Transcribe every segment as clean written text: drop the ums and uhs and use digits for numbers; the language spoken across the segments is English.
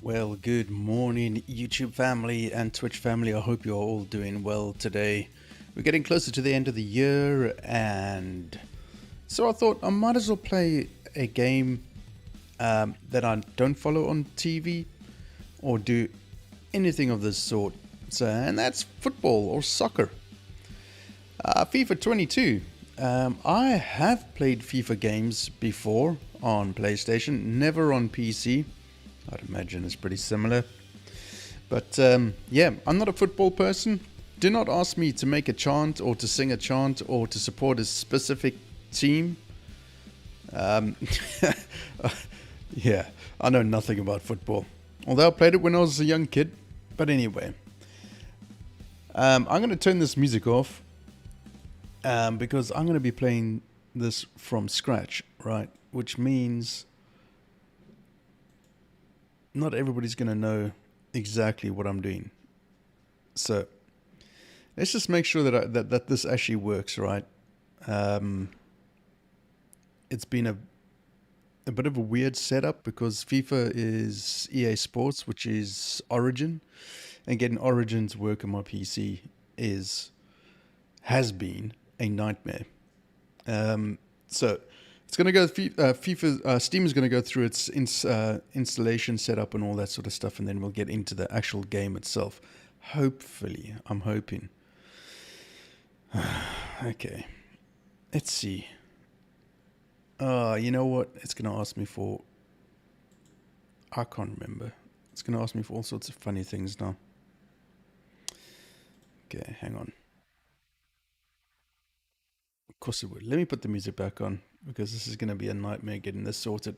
Well, good morning, YouTube family and Twitch family. I hope you're all doing well today. We're getting closer to the end of the year, and so I thought I might as well play a game that I don't follow on TV or do anything of this sort. And that's football or soccer. FIFA 22. I have played FIFA games before on PlayStation, never on PC. I'd imagine it's pretty similar. But yeah, I'm not a football person. Do not ask me to make a chant or to sing a chant or to support a specific team. Um, yeah, I know nothing about football. Although I played it when I was a young kid. But anyway, I'm going to turn this music off because I'm going to be playing this from scratch, right? Which means not everybody's going to know exactly what I'm doing. So let's just make sure that this actually works, right? Um, it's been a bit of a weird setup because FIFA is EA Sports, which is Origin, and getting Origin to work on my PC is has been a nightmare. So it's going to go. FIFA Steam is going to go through its installation setup and all that sort of stuff, and then we'll get into the actual game itself. Hopefully, I'm hoping. Okay, let's see. You know what? It's going to ask me for. I can't remember. It's going to ask me for all sorts of funny things now. Okay, hang on. Of course it would. Let me put the music back on because this is going to be a nightmare getting this sorted.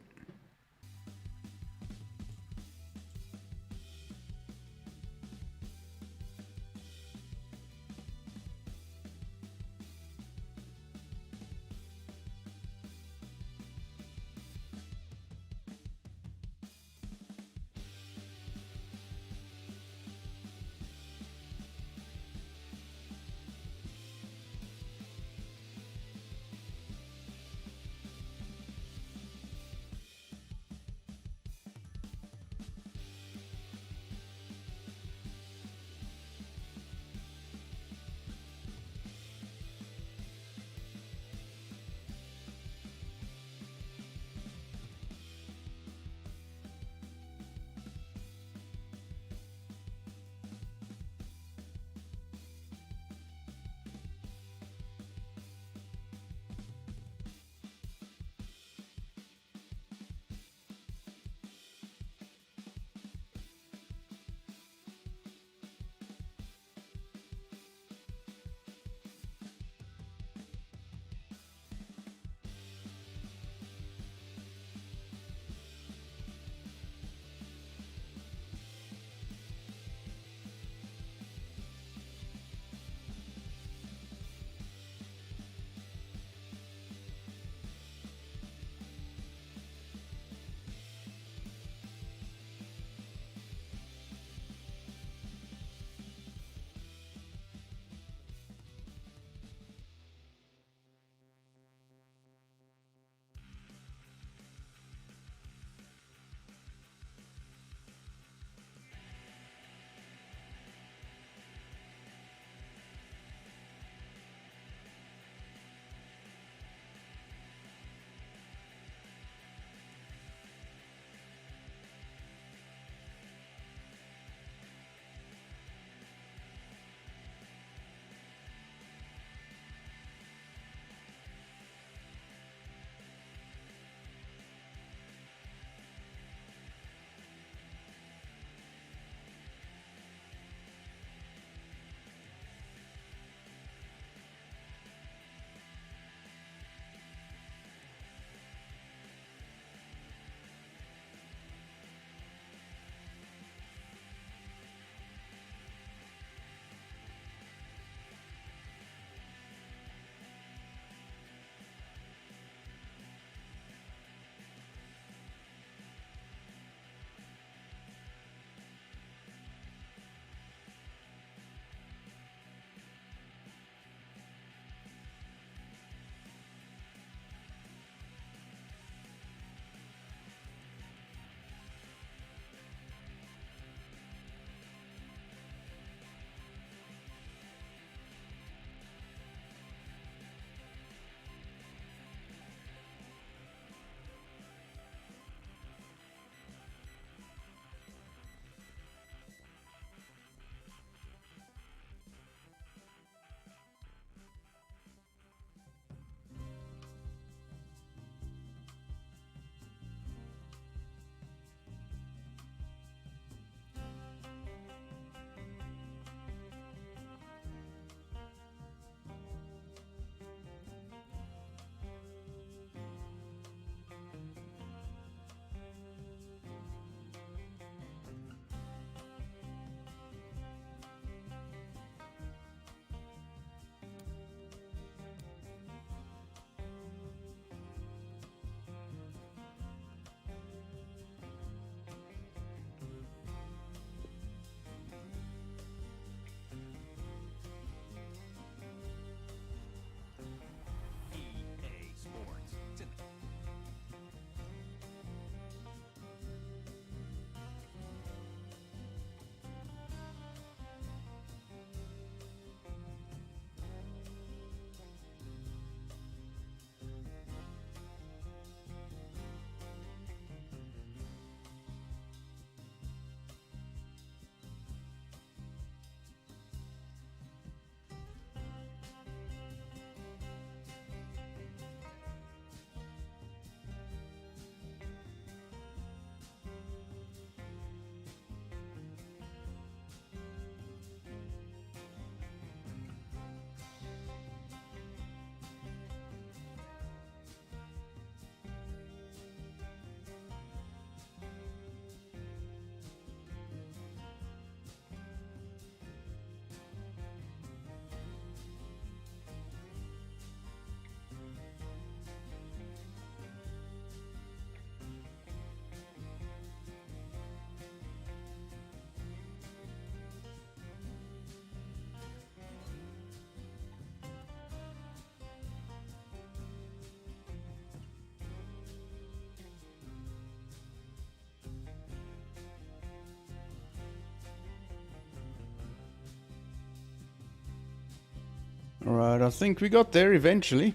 Alright, I think we got there eventually.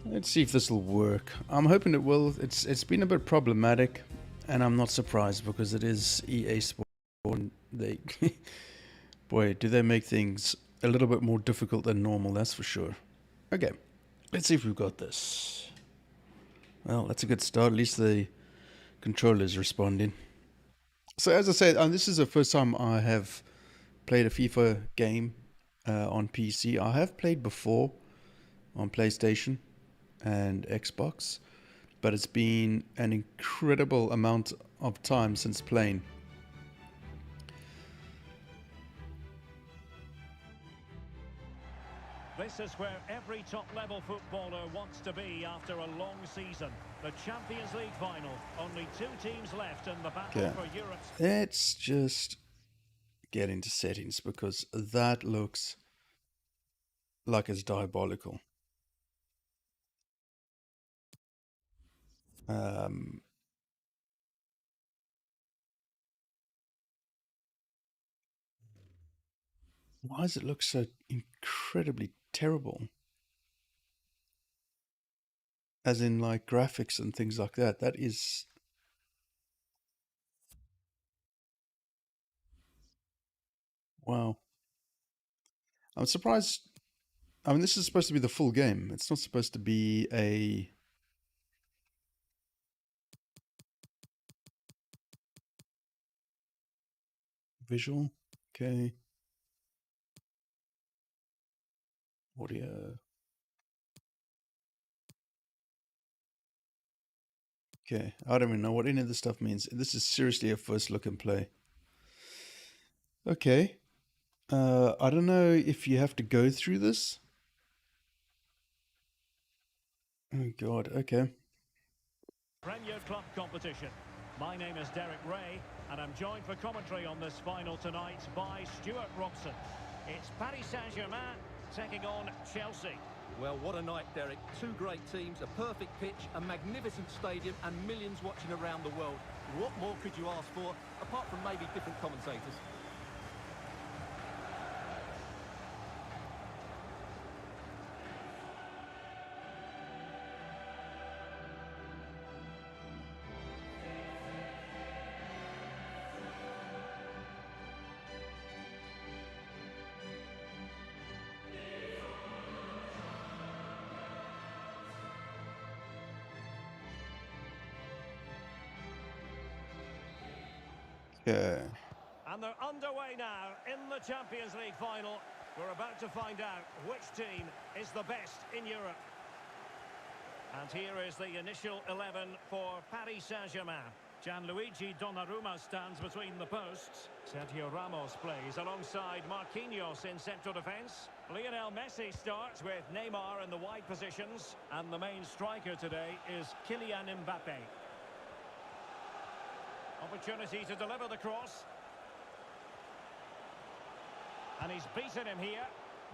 Let's see if this will work. I'm hoping it will. It's been a bit problematic, and I'm not surprised because it is EA Sport. And they, boy, do they make things a little bit more difficult than normal, that's for sure. Okay, let's see if we've got this. Well, that's a good start. At least the controller's responding. So as I said, this is the first time I have played a FIFA game on PC. I have played before on PlayStation and Xbox, but it's been an incredible amount of time since playing. This is where every top-level footballer wants to be after a long season. The Champions League final. Only 2 teams left in the battle for Europe's... Let's just get into settings because that looks like it's diabolical. Why does it look so incredibly terrible? As in, like, graphics and things like that. That is... Wow. I'm surprised. I mean, this is supposed to be the full game. It's not supposed to be a... visual. Okay. Audio. Okay. I don't even know what any of this stuff means. This is seriously a first look and play. Okay. I don't know if you have to go through this. Oh, God. Okay. Premier Club competition. My name is Derek Ray, and I'm joined for commentary on this final tonight by Stuart Robson. It's Paris Saint-Germain taking on Chelsea. Well, what a night, Derek. 2 great teams, a perfect pitch, a magnificent stadium, and millions watching around the world. What more could you ask for, apart from maybe different commentators? Yeah. And they're underway now in the Champions League final. We're about to find out which team is the best in Europe. And here is the initial 11 for Paris Saint-Germain. Gianluigi Donnarumma stands between the posts. Sergio Ramos plays alongside Marquinhos in central defence. Lionel Messi starts with Neymar in the wide positions. And the main striker today is Kylian Mbappe. Opportunity to deliver the cross. And he's beaten him here,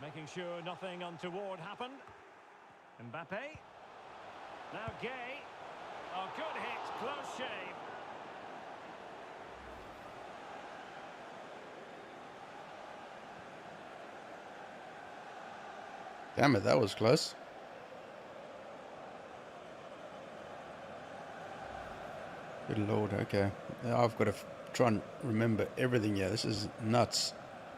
making sure nothing untoward happened. Mbappe. Now Gay. Oh, good hit, close shave. Damn it, that was close. Good Lord, okay. Now I've got to try and remember everything here. This is nuts.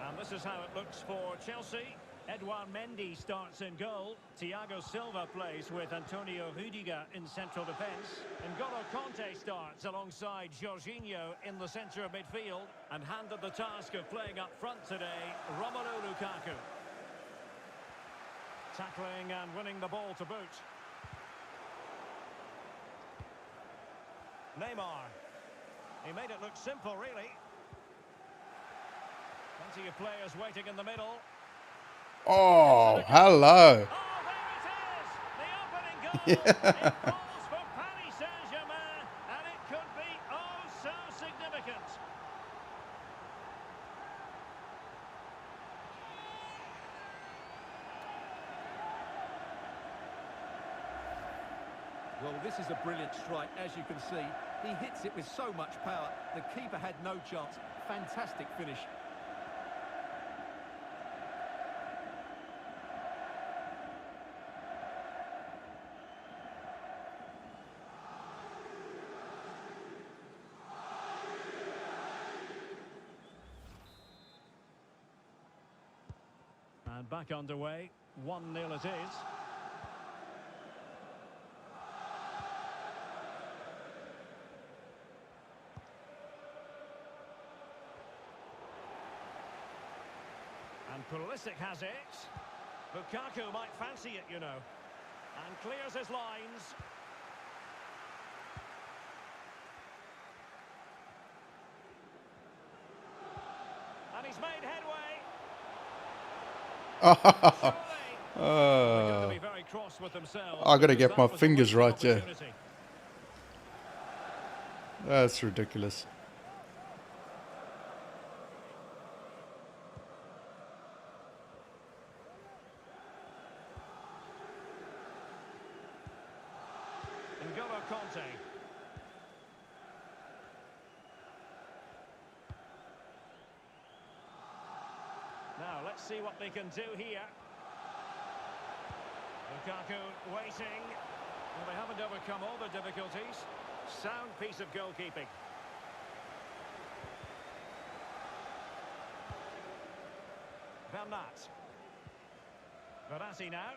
And this is how it looks for Chelsea. Edouard Mendy starts in goal. Thiago Silva plays with Antonio Rudiger in central defence. N'Golo Kanté starts alongside Jorginho in the centre of midfield. And handed the task of playing up front today, Romelu Lukaku. Tackling and winning the ball to boot. Neymar. He made it look simple, really. Plenty of players waiting in the middle. Oh, hello. Oh, there it is! The opening goal! It falls for Paris Saint-Germain, and it could be oh so significant. Well, this is a brilliant strike, as you can see. He hits it with so much power. The keeper had no chance. Fantastic finish. back underway. 1-0 it is. And Pulisic has it. Lukaku might fancy it, you know. And clears his lines. And he's made headway. Surely. They're going to be very cross with themselves. I got to get my That was a fingers wasted right, yeah. opportunity. That's ridiculous. N'Golo Conte. Now, let's see what they can do here. Lukaku waiting. Well, they haven't overcome all the difficulties. Sound piece of goalkeeping. Bernat. Verratti now.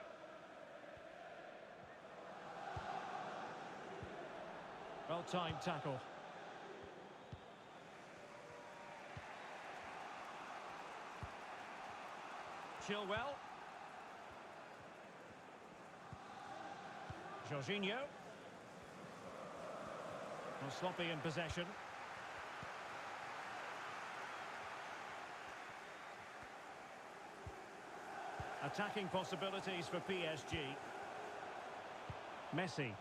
Well-timed tackle. Chilwell. Jorginho. Well, sloppy in possession. Attacking possibilities for PSG. Messi.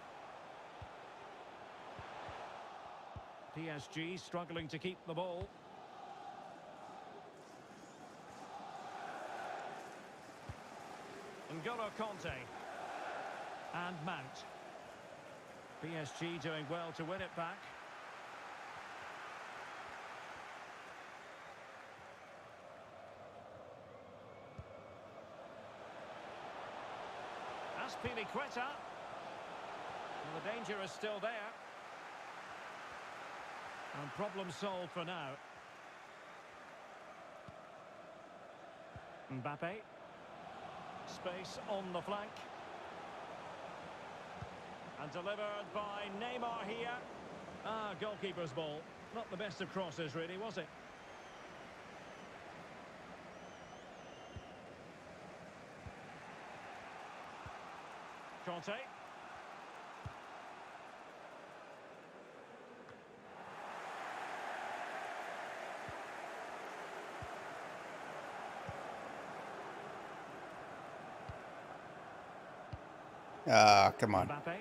PSG struggling to keep the ball. N'Golo Conte. And Mount. PSG doing well to win it back. Azpilicueta. Well, the danger is still there. And problem solved for now. Mbappe. Space on the flank. And delivered by Neymar here. Ah, goalkeeper's ball. Not the best of crosses, really, was it? Conte. Ah, come on. Mbappe.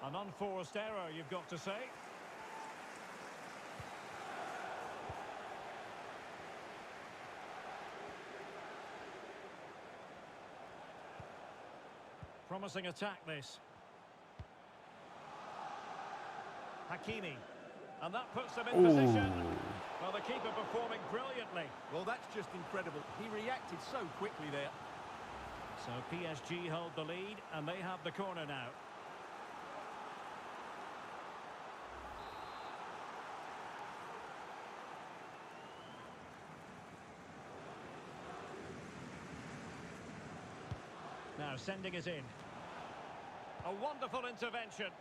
An unforced error, you've got to say. Promising attack, this. Hakimi. And that puts them in position. Well, the keeper performing brilliantly. Well, that's just incredible. He reacted so quickly there. So PSG hold the lead, and they have the corner now. Now sending it in. A wonderful intervention.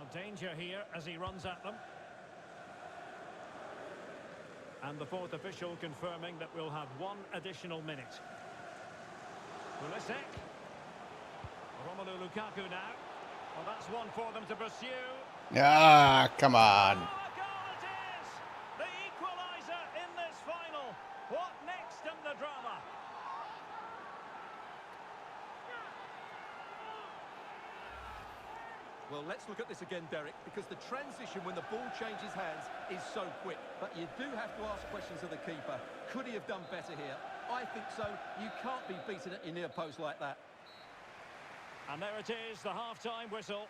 A danger here as he runs at them. And the fourth official confirming that we'll have one additional minute. Pulisic. Romelu Lukaku now. Well, that's one for them to pursue. Ah, come on. Oh, a goal it is! The equaliser in this final. What next in the drama? Well, let's look at this again, Derek, because the transition when the ball changes hands is so quick. But you do have to ask questions of the keeper. Could he have done better here? I think so. You can't be beaten at your near post like that. And there it is, the half-time whistle.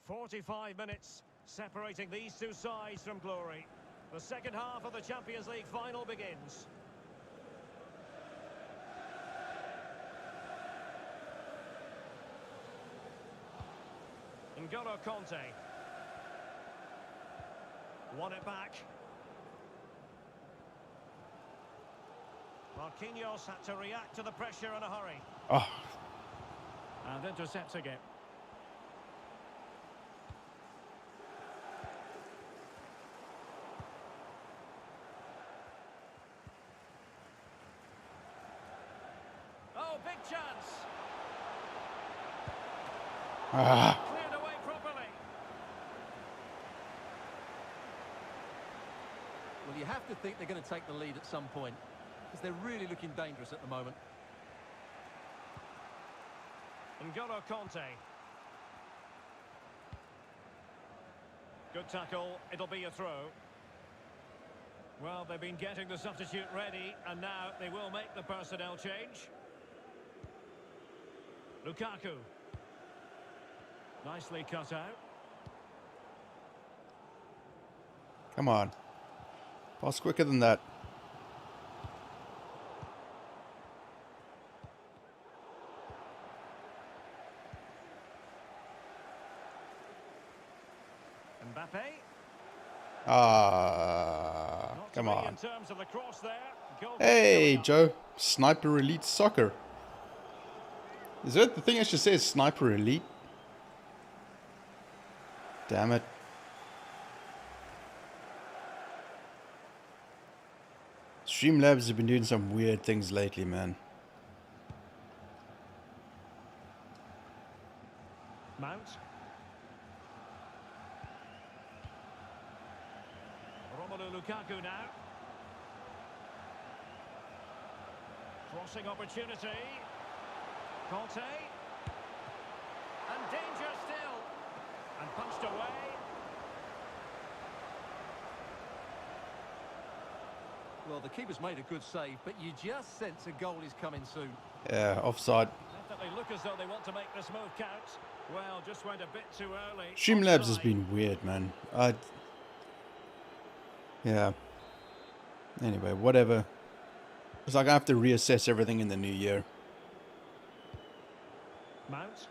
"45 minutes separating these two sides from glory. The second half of the Champions League final begins. N'Golo Conte. Won it back. Marquinhos had to react to the pressure in a hurry. Oh, And intercepting it. Oh, big chance. Cleared away properly. Well, you have to think they're going to take the lead at some point, because they're really looking dangerous at the moment. N'Golo Conte. Good tackle. It'll be a throw. Well, they've been getting the substitute ready, and now they will make the personnel change. Lukaku. Nicely cut out. come on. Pass quicker than that. Mbappe. Not to Come be on. in terms of the cross there. Goal Hey, coming up. Joe. Sniper Elite Soccer. Is that the thing I should say is Sniper Elite? Damn it. Streamlabs have been doing some weird things lately, man. Mount. Romelu Lukaku now. Crossing opportunity. Conte. And danger still. And punched away. Well, the keeper's made a good save, but you just sense a goal is coming soon. Yeah, offside. Definitely look as though they want to make this move count. Well, just went a bit too early. Streamlabs has Offside. been weird, man. Yeah. Anyway, whatever. It's like I have to reassess everything in the new year. Mount.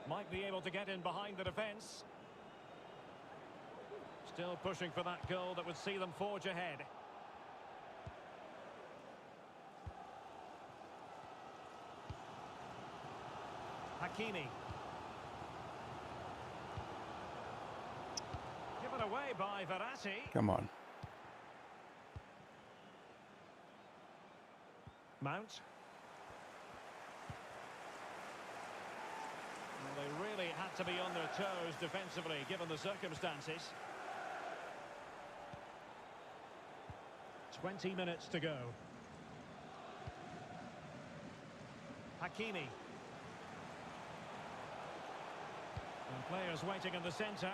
Might be able to get in behind the defence. Still pushing for that goal that would see them forge ahead. Hakimi. Given away by Verratti. Come on. Mount. Well, they really had to be on their toes defensively, given the circumstances. 20 minutes to go. Hakimi. And players waiting in the centre.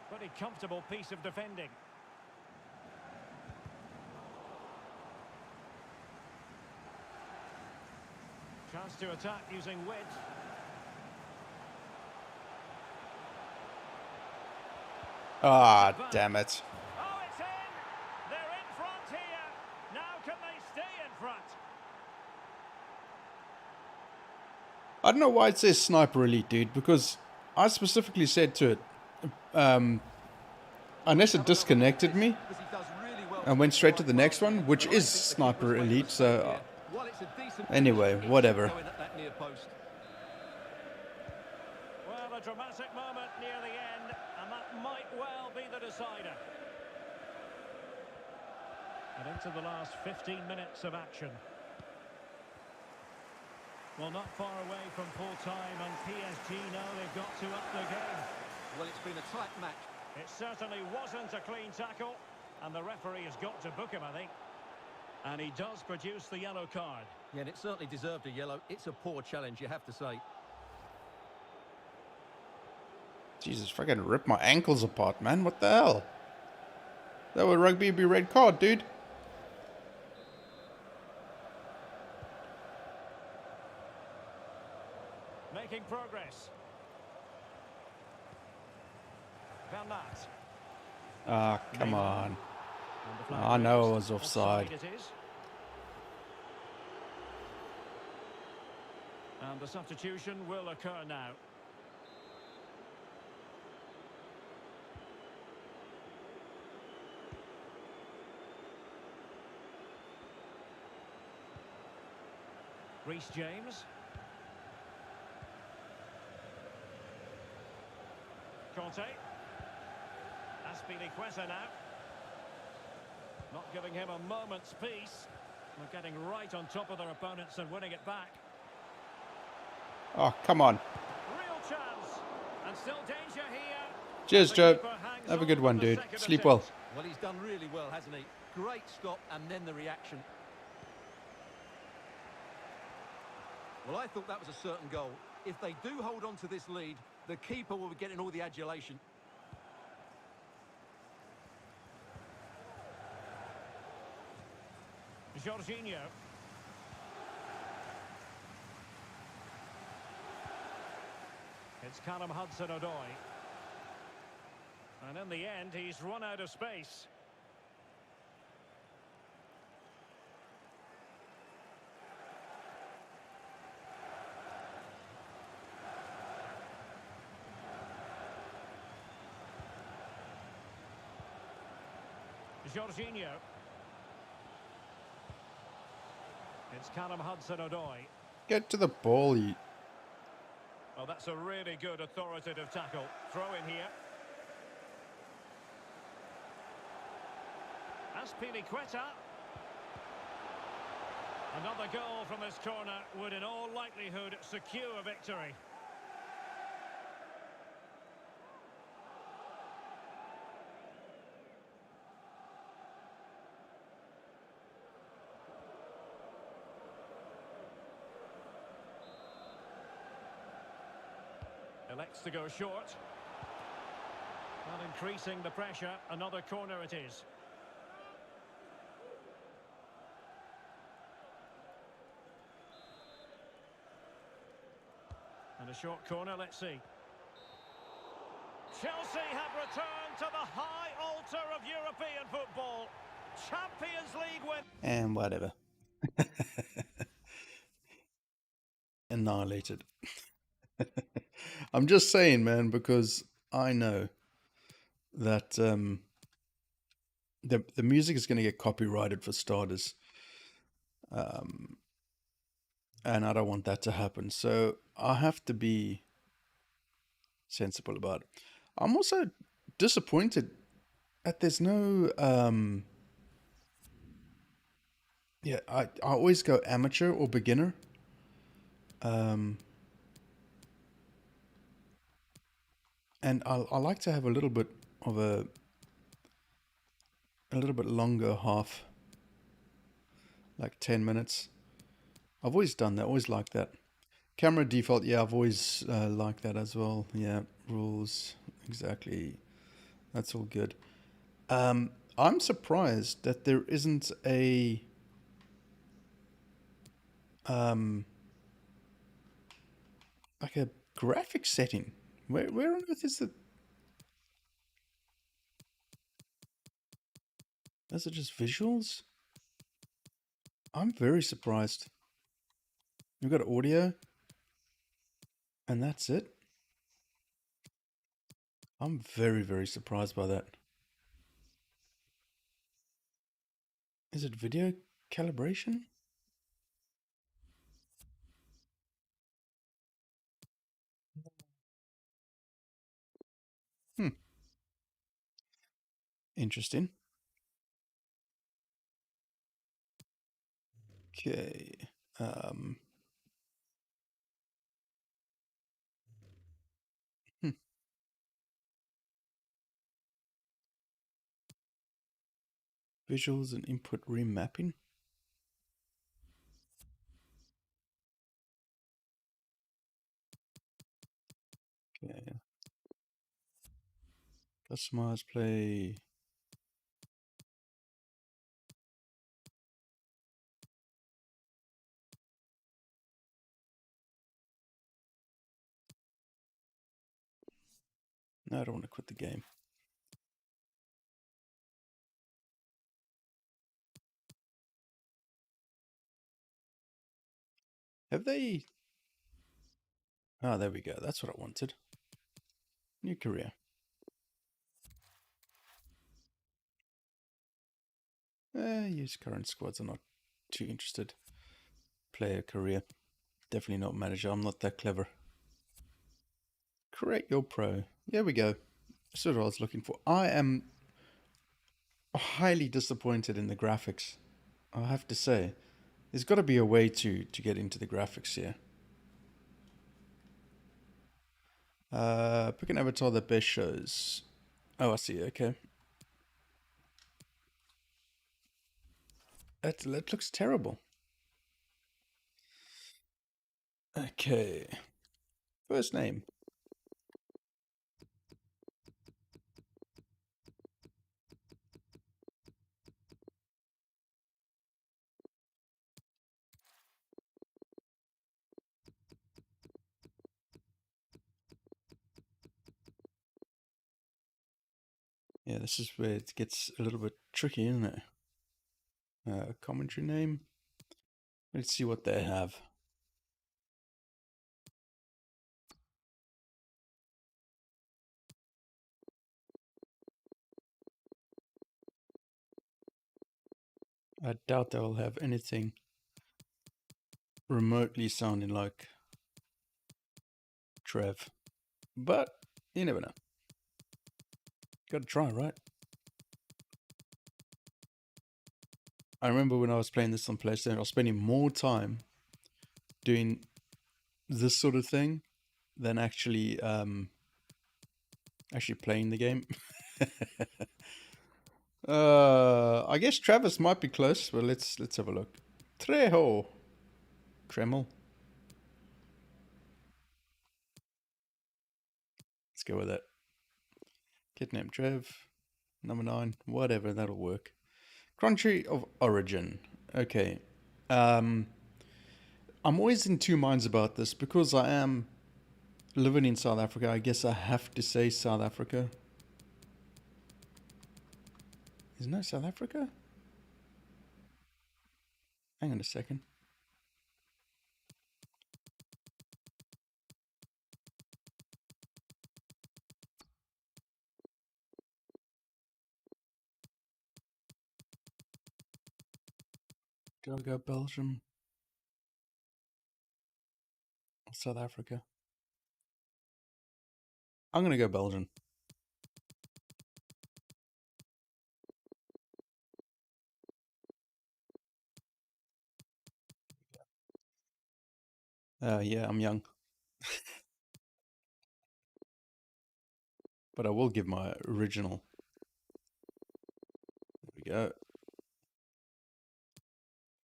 Pretty comfortable piece of defending. Chance to attack using width. Ah, damn it. Oh, it's in! They're in front here. Now can they stay in front? I don't know why it says Sniper Elite, dude, because I specifically said to it, unless it disconnected me and went straight to the next one, which is Sniper Elite, so anyway, whatever. Well, a dramatic moment near the end, and that might well be the decider. And into the last 15 minutes of action. Well, not far away from full time, and PSG know they've got to up their game. Well, it's been a tight match. It certainly wasn't a clean tackle, and the referee has got to book him, I think. And he does produce the yellow card. Yeah, and it certainly deserved a yellow. It's a poor challenge, you have to say. Jesus, fucking rip my ankles apart, man. What the hell? That would rugby be red card, dude. Making progress. Bernat. Ah, come Neymar. on. And the flag I know I raised. was offside. It is. And the substitution will occur now. Reece James. Conte. Aspilicueta now. Not giving him a moment's peace. They're getting right on top of their opponents and winning it back. Oh, come on. Real chance. And still danger here. Cheers, The Joe. keeper hangs Have a on good with one, the dude. second Sleep attempt. well. Well, he's done really well, hasn't he? Great stop and then the reaction. Well, I thought that was a certain goal. If they do hold on to this lead, the keeper will be getting all the adulation. Jorginho. It's Callum Hudson-Odoi. And in the end, he's run out of space. Jorginho. It's Callum Hudson-Odoi. Get to the ball, you... Oh, that's a really good authoritative tackle. Throw in here. Aspilicueta. Another goal from this corner would in all likelihood secure a victory. Elects to go short. Not increasing the pressure. Another corner it is. And a short corner, let's see. Chelsea have returned to the high altar of European football. Champions League win. And whatever. Annihilated. I'm just saying, man, because I know that the music is going to get copyrighted for starters, and I don't want that to happen. So I have to be sensible about it. I'm also disappointed that there's no. I always go amateur or beginner. And I like to have a little bit of a little bit longer half, like 10 minutes. I've always done that, always liked that. Camera default, yeah, I've always liked that as well. Yeah, rules, exactly. That's all good. I'm surprised that there isn't a like a graphic setting. Where on earth is it? Is it just visuals? I'm very surprised. We've got audio, and that's it. I'm very, very surprised by that. Is it video calibration? Hmm. Interesting. Okay. Um, hmm. Visuals and input remapping. Okay. Customize play. No, I don't want to quit the game. Have they? Oh, there we go. That's what I wanted. New career. Use current squads. I'm not too interested. Player career. Definitely not manager. I'm not that clever. Create your pro. There we go. That's what I was looking for. I am highly disappointed in the graphics. I have to say, there's got to be a way to get into the graphics here. Pick an avatar that best shows. Oh, I see. Okay, that looks terrible. Okay, first name. Yeah, this is where it gets a little bit tricky, isn't it? Commentary name. Let's see what they have. I doubt they'll have anything remotely sounding like Trev. But you never know. Gotta try, right? I remember when I was playing this on PlayStation, I was spending more time doing this sort of thing than actually playing the game. I guess Travis might be close, but let's have a look. Trejo. Tremel. Let's go with that. Kid named Trev. Number 9. Whatever, that'll work. Country of origin. Okay. I'm always in two minds about this because I am living in South Africa. I guess I have to say South Africa. Is no South Africa? Hang on a second. Do I go Belgium or South Africa? I'm gonna go Belgium. Yeah, I'm young, but I will give my original. There we go.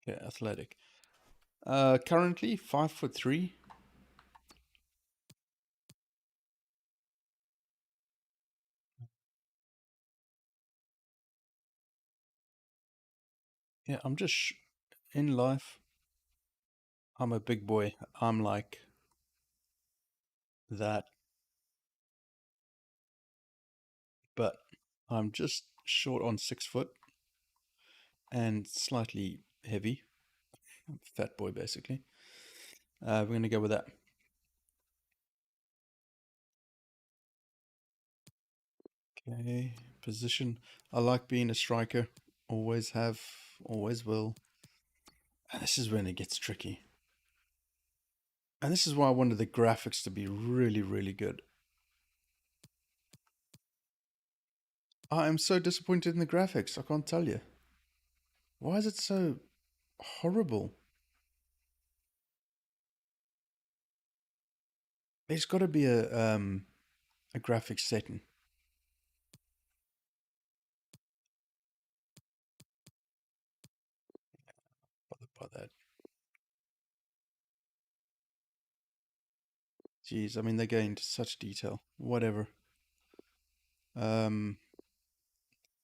Okay, athletic. Currently 5'3". Yeah, I'm just in life. I'm a big boy. I'm like that, but I'm just short on 6 foot and slightly heavy. Fat boy, basically. We're gonna go with that. Okay, position. I like being a striker. Always have, always will. And this is when it gets tricky. And this is why I wanted the graphics to be really, really good. I am so disappointed in the graphics. I can't tell you. Why is it so horrible? There's got to be a graphics setting. Bothered by that. Jeez, I mean they go into such detail. Whatever. I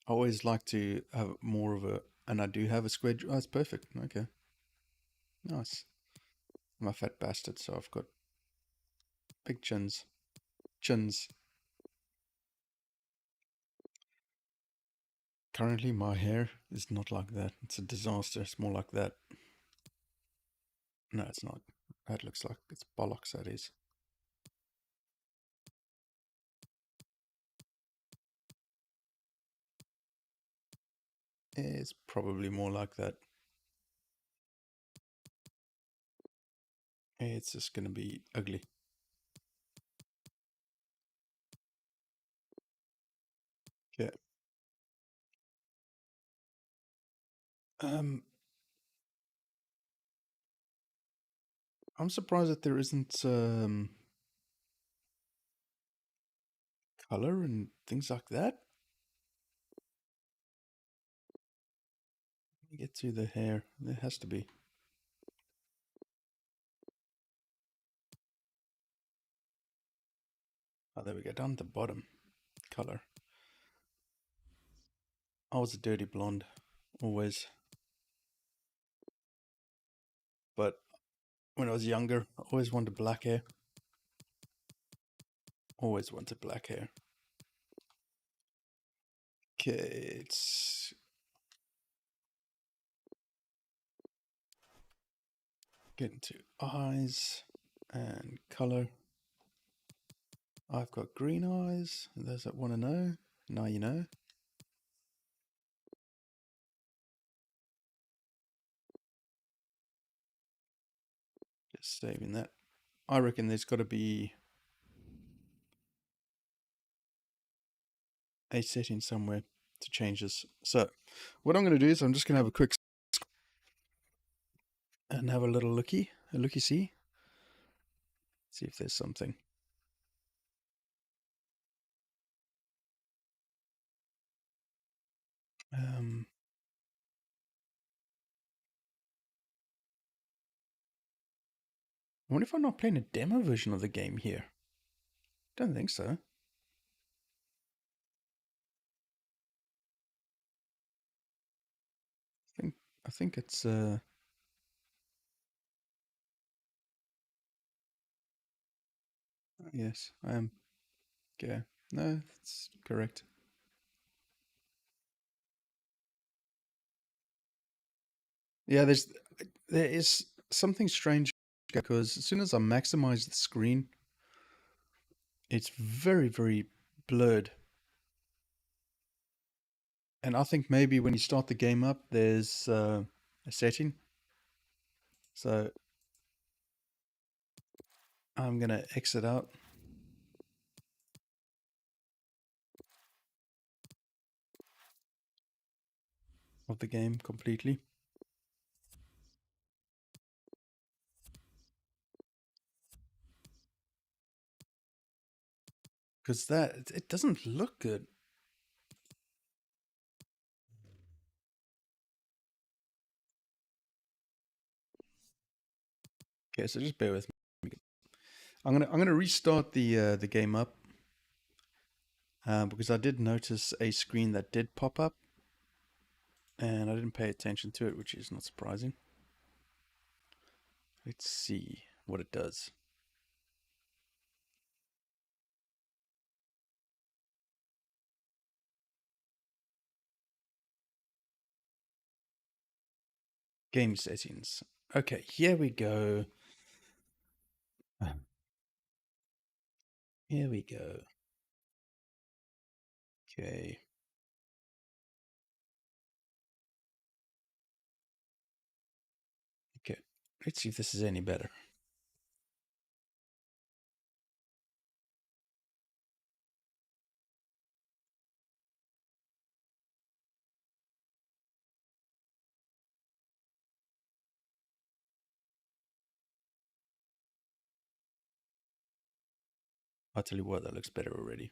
always like to have more of a, and I do have a square. Oh, that's perfect. Okay, nice. I'm a fat bastard, so I've got big chins. Chins. Currently, my hair is not like that. It's a disaster. It's more like that. No, it's not. That looks like it's bollocks, that is. It's probably more like that. It's just going to be ugly. Okay. I'm surprised that there isn't color and things like that. Let me get to the hair. There has to be. Oh, there we go. Down at the bottom. Color. I was a dirty blonde. Always. But when I was younger, I always wanted black hair. Always wanted black hair. Okay, it's getting to eyes and color. I've got green eyes. Those that want to know, now you know. Just saving that. I reckon there's got to be a setting somewhere to change this. So what I'm going to do is I'm just going to have a quick and have a little looky see if there's something. Um, I wonder if I'm not playing a demo version of the game here. Don't think so. I think it's yes, I am. Okay. No, that's correct. Yeah, there is something strange because as soon as I maximize the screen, it's very blurred. And I think maybe when you start the game up, there's a setting. So I'm gonna exit out of the game completely. Because that it doesn't look good. Okay, so just bear with me. I'm gonna restart the game up because I did notice a screen that did pop up, and I didn't pay attention to it, which is not surprising. Let's see what it does. Game settings. Okay, here we go. Here we go. Okay. Okay. Let's see if this is any better. I'll tell you what, that looks better already.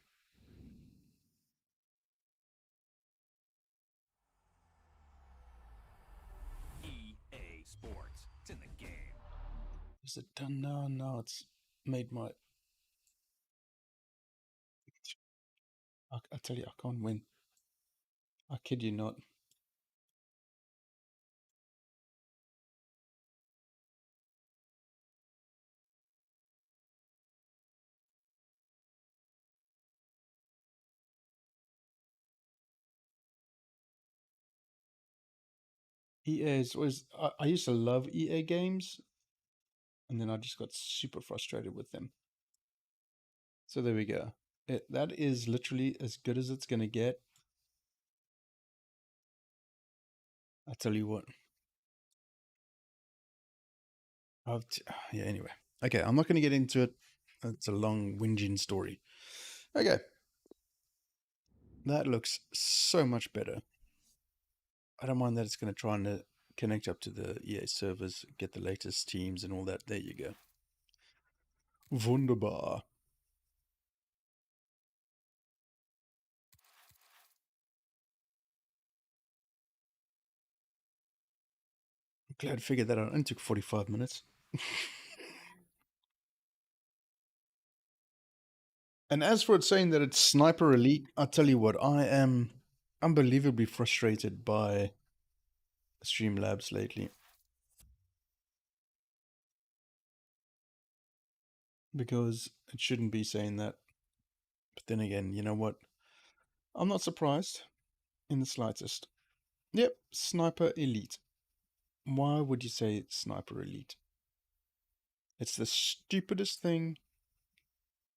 EA Sports. It's in the game. Is it done now? No, it's made my. I tell you, I can't win. I kid you not. EA is always. I used to love EA games, And then I just got super frustrated with them. So there we go. That is literally as good as it's going to get. I tell you what. Yeah, anyway. Okay, I'm not going to get into it. It's a long whinging story. Okay. That looks so much better. I don't mind that it's going to try and connect up to the EA servers, get the latest teams and all that. There you go. Wunderbar. I'm glad I figured that out. It only took 45 minutes. And as for it saying that it's Sniper Elite, I tell you what, I am unbelievably frustrated by Streamlabs lately. Because it shouldn't be saying that. But then again, you know what? I'm not surprised in the slightest. Yep, Sniper Elite. Why would you say Sniper Elite? It's the stupidest thing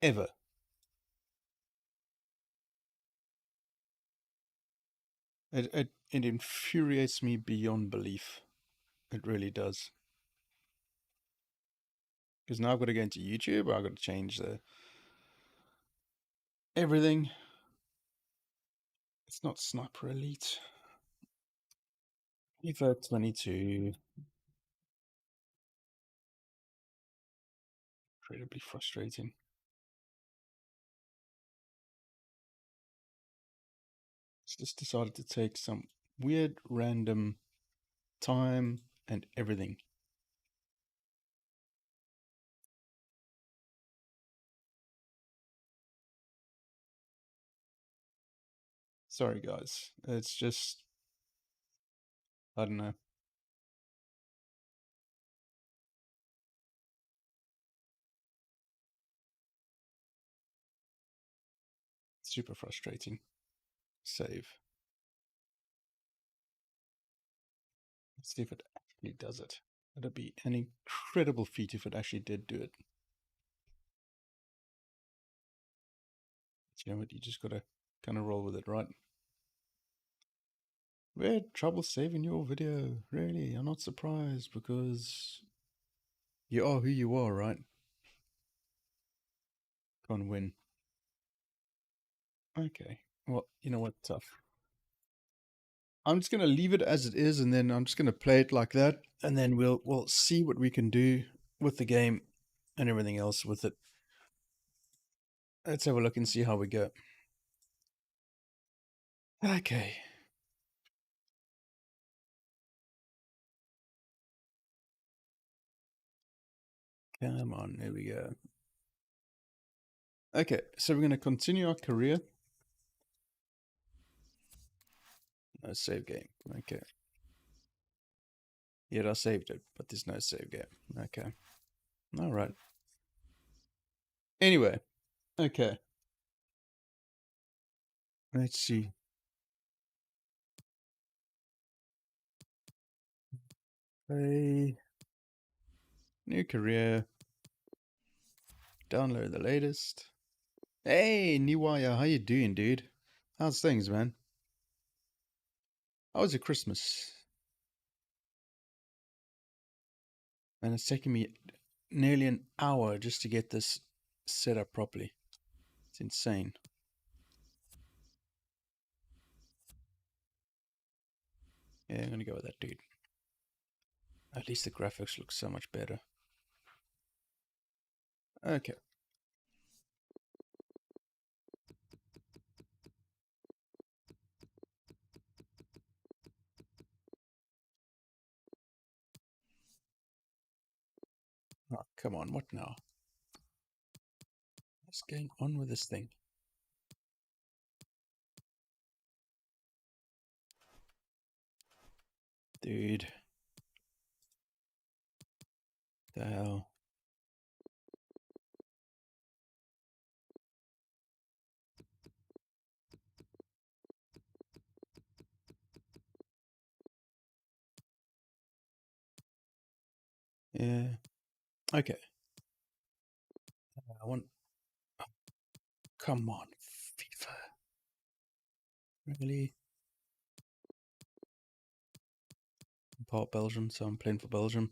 ever. It infuriates me beyond belief. It really does. Because now I've got to go into YouTube, I've got to change the everything. It's not Sniper Elite. FIFA 22. Incredibly frustrating. It's just decided to take some weird random time and everything. Sorry guys. It's just I don't know. Super frustrating. Save. Let's see if it actually does it. It'd be an incredible feat if it actually did do it. But you know what? You just gotta kind of roll with it, right? We had trouble saving your video. Really, I'm not surprised because you are who you are, right? Can't win. Okay. Well, you know what? Tough. I'm just gonna leave it as it is, and then I'm just gonna play it like that, and then we'll see what we can do with the game and everything else with it. Let's have a look and see how we go. Okay. Come on, there we go. Okay, so we're gonna continue our career. No save game. Okay. Yet I saved it, but there's no save game. Okay. All right. Anyway, okay. Let's see. Play. New career. Download the latest. Hey, Niwaya, how you doing, dude? How's things, man? How was your Christmas? And it's taken me nearly an hour just to get this set up properly. It's insane. Yeah, I'm gonna go with that, dude. At least the graphics look so much better. Okay. Oh, come on, what now? What's going on with this thing? Dude. The hell? Yeah. Okay. I want. Come on, FIFA. Really? I'm part of Belgium, so I'm playing for Belgium.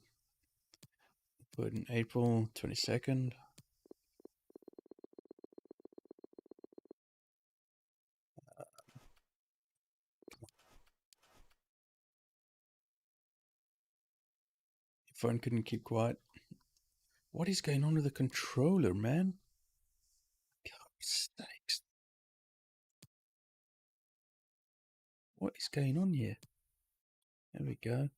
Put in April 22nd. Phone couldn't keep quiet. What is going on with the controller, man? God's sakes. What is going on here? There we go.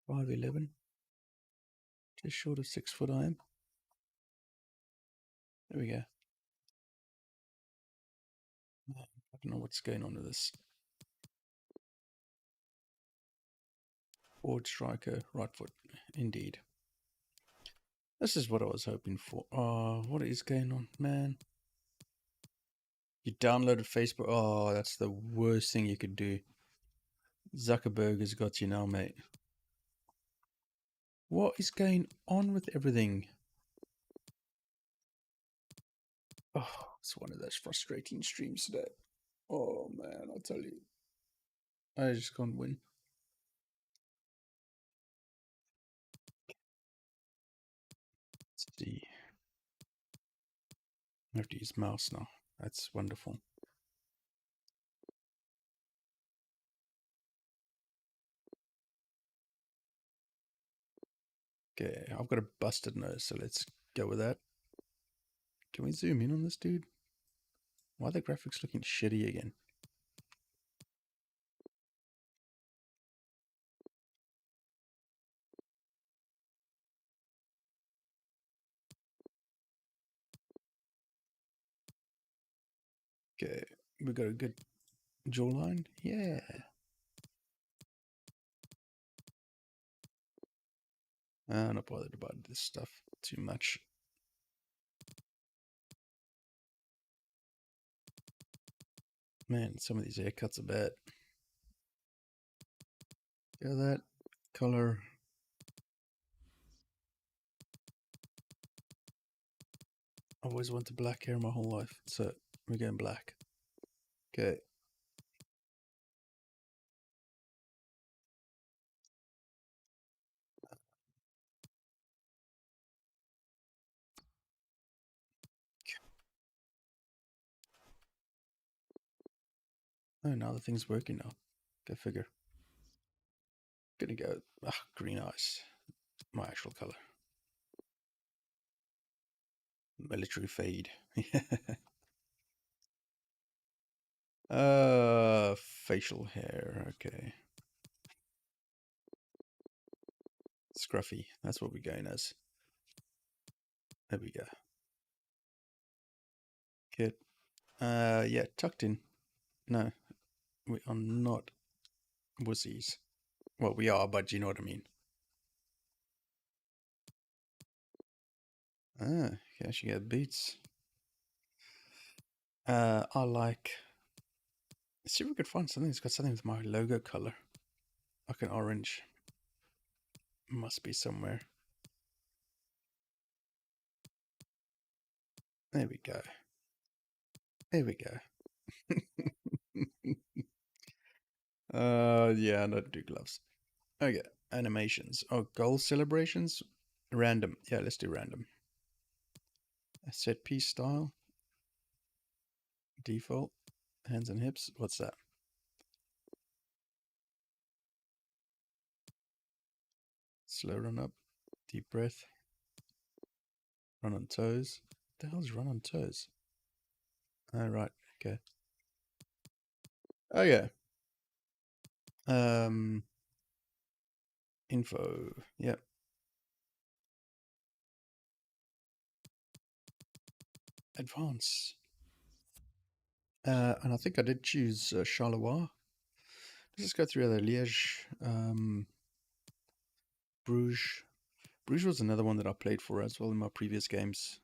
5'11". Just short of 6 foot I am. There we go. I don't know what's going on with this. Forward striker, right foot. Indeed. This is what I was hoping for. Oh, what is going on, man? You downloaded Facebook. Oh, that's the worst thing you could do. Zuckerberg has got you now, mate. What is going on with everything? Oh, it's one of those frustrating streams today. Oh, man, I'll tell you. I just can't win. Let's see. I have to use mouse now. That's wonderful. Okay, I've got a busted nose, so let's go with that. Can we zoom in on this dude? Why are the graphics looking shitty again? Okay, we got a good jawline. Yeah. I'm not bothered about this stuff too much. Man, some of these haircuts are bad. Look at that color. I've always wanted black hair my whole life, so we're going black. Okay. Oh, now the thing's working now. Go figure. Gonna go green eyes. My actual color. Military fade. Facial hair. Okay. Scruffy. That's what we're going as. There we go. Good. Yeah, tucked in. No, we are not wussies. Well, we are, but you know what I mean. Ah, okay, she got boots. I like. See if we could find something that's got something with my logo color. Like an orange. Must be somewhere. There we go. There we go. Yeah, I don't do gloves. Okay, animations. Oh, goal celebrations? Random. Yeah, let's do random. Set piece style. Default. Hands and hips. What's that? Slow run up. Deep breath. Run on toes. What the hell is run on toes? Oh, right. Okay. Oh, yeah. Info. Yep. Advance. And I think I did choose Charleroi. Let's just go through other Liège. Bruges. Bruges was another one that I played for as well in my previous games.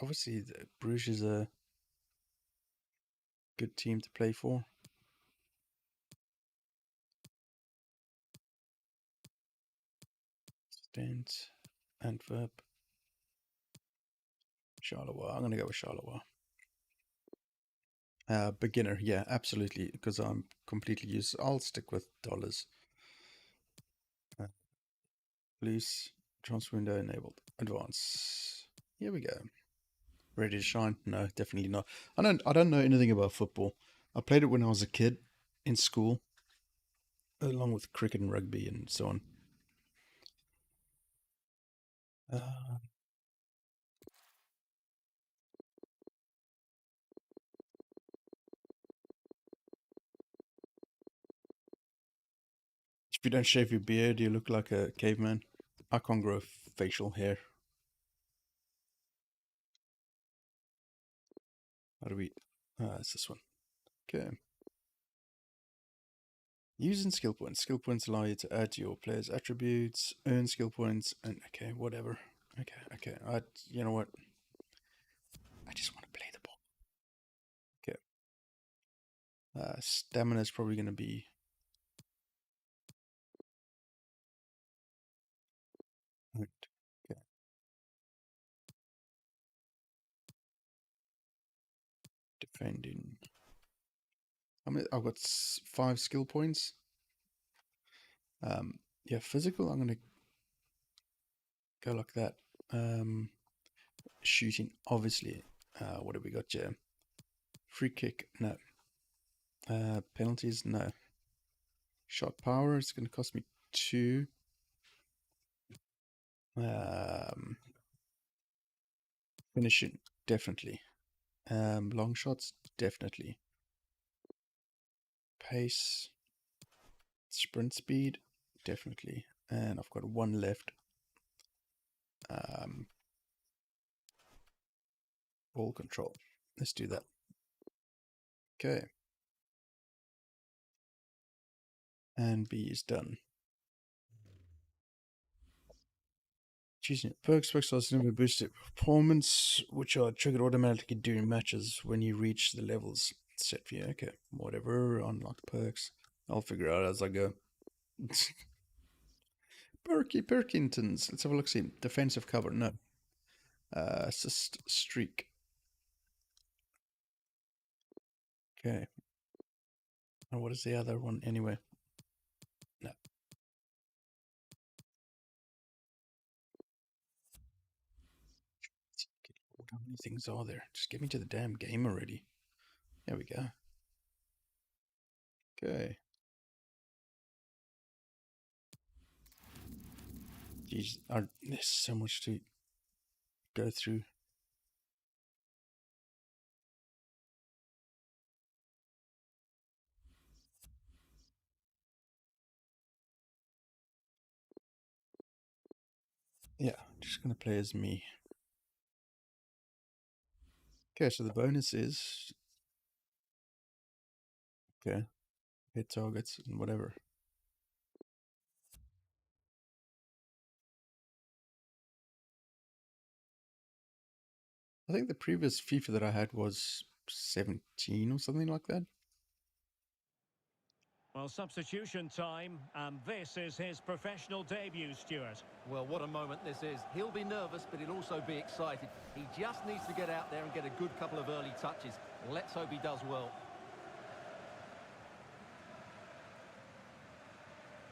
Obviously, Bruges is a good team to play for. Dent, Antwerp, Charleroi. I'm going to go with Charleroi. Beginner, yeah, absolutely, because I'm completely used. I'll stick with dollars. Loose, transfer window enabled. Advance. Here we go. Ready to shine? No, definitely not. I don't know anything about football. I played it when I was a kid in school, along with cricket and rugby and so on. Uh, if you don't shave your beard, you look like a caveman. I can't grow facial hair. How do we? It's this one. Okay. Using skill points. Skill points allow you to add to your player's attributes, earn skill points, and okay, whatever. Okay. You know what? I just want to play the ball. Okay. Stamina is probably going to be. Right. Okay. Defending. I've got 5 skill points. Yeah, physical. I'm going to go like that. Shooting, obviously. What have we got here? Free kick, no. Penalties, no. Shot power is going to cost me 2. Finishing, definitely. Long shots, definitely. Pace, sprint speed, definitely. And I've got 1 left. Ball control. Let's do that. Okay. And B is done. Choosing perks are simply boosted performance, which are triggered automatically during matches when you reach the levels set for you. Okay, whatever. Unlock perks. I'll figure it out as I go. Perkingtons. Let's have a look. See, defensive cover. No. Assist streak. Okay. And what is the other one anyway? No. How many things are there? Just get me to the damn game already. There we go. Okay. Jeez, there's so much to go through. Yeah, just gonna play as me. Okay, so the bonus is okay, hit targets and whatever. I think the previous FIFA that I had was 17 or something like that. Well, substitution time, and this is his professional debut, Stuart. Well, what a moment this is. He'll be nervous, but he'll also be excited. He just needs to get out there and get a good couple of early touches. Let's hope he does well.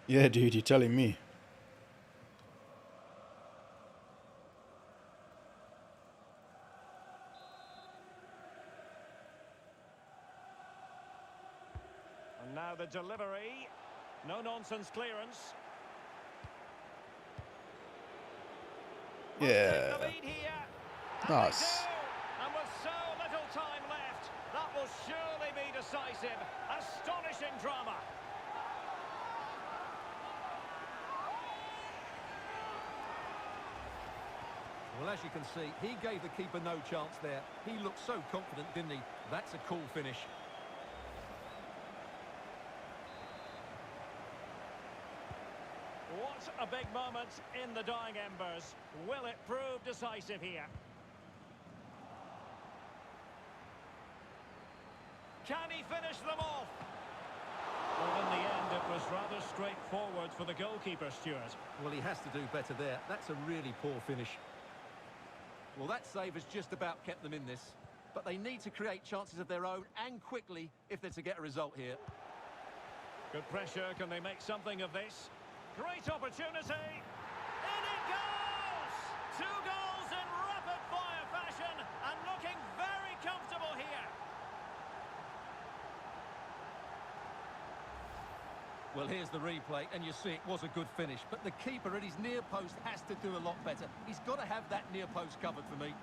Yeah, dude, you're telling me. And now the delivery. No-nonsense clearance. Yeah. The lead here. Nice. And with so little time left, that will surely be decisive. Astonishing drama. Well, as you can see, he gave the keeper no chance there. He looked so confident, didn't he? That's a cool finish. What a big moment in the dying embers. Will it prove decisive here? Can he finish them off? Well, in the end, it was rather straightforward for the goalkeeper, Stuart. Well, he has to do better there. That's a really poor finish. Well, that save has just about kept them in this. But they need to create chances of their own and quickly if they're to get a result here. Good pressure. Can they make something of this? Great opportunity. In it goes! 2 goals in rapid-fire fashion and looking very comfortable here. Well, here's the replay, and you see it was a good finish. But the keeper at his near post has to do a lot better. He's got to have that near post covered for me.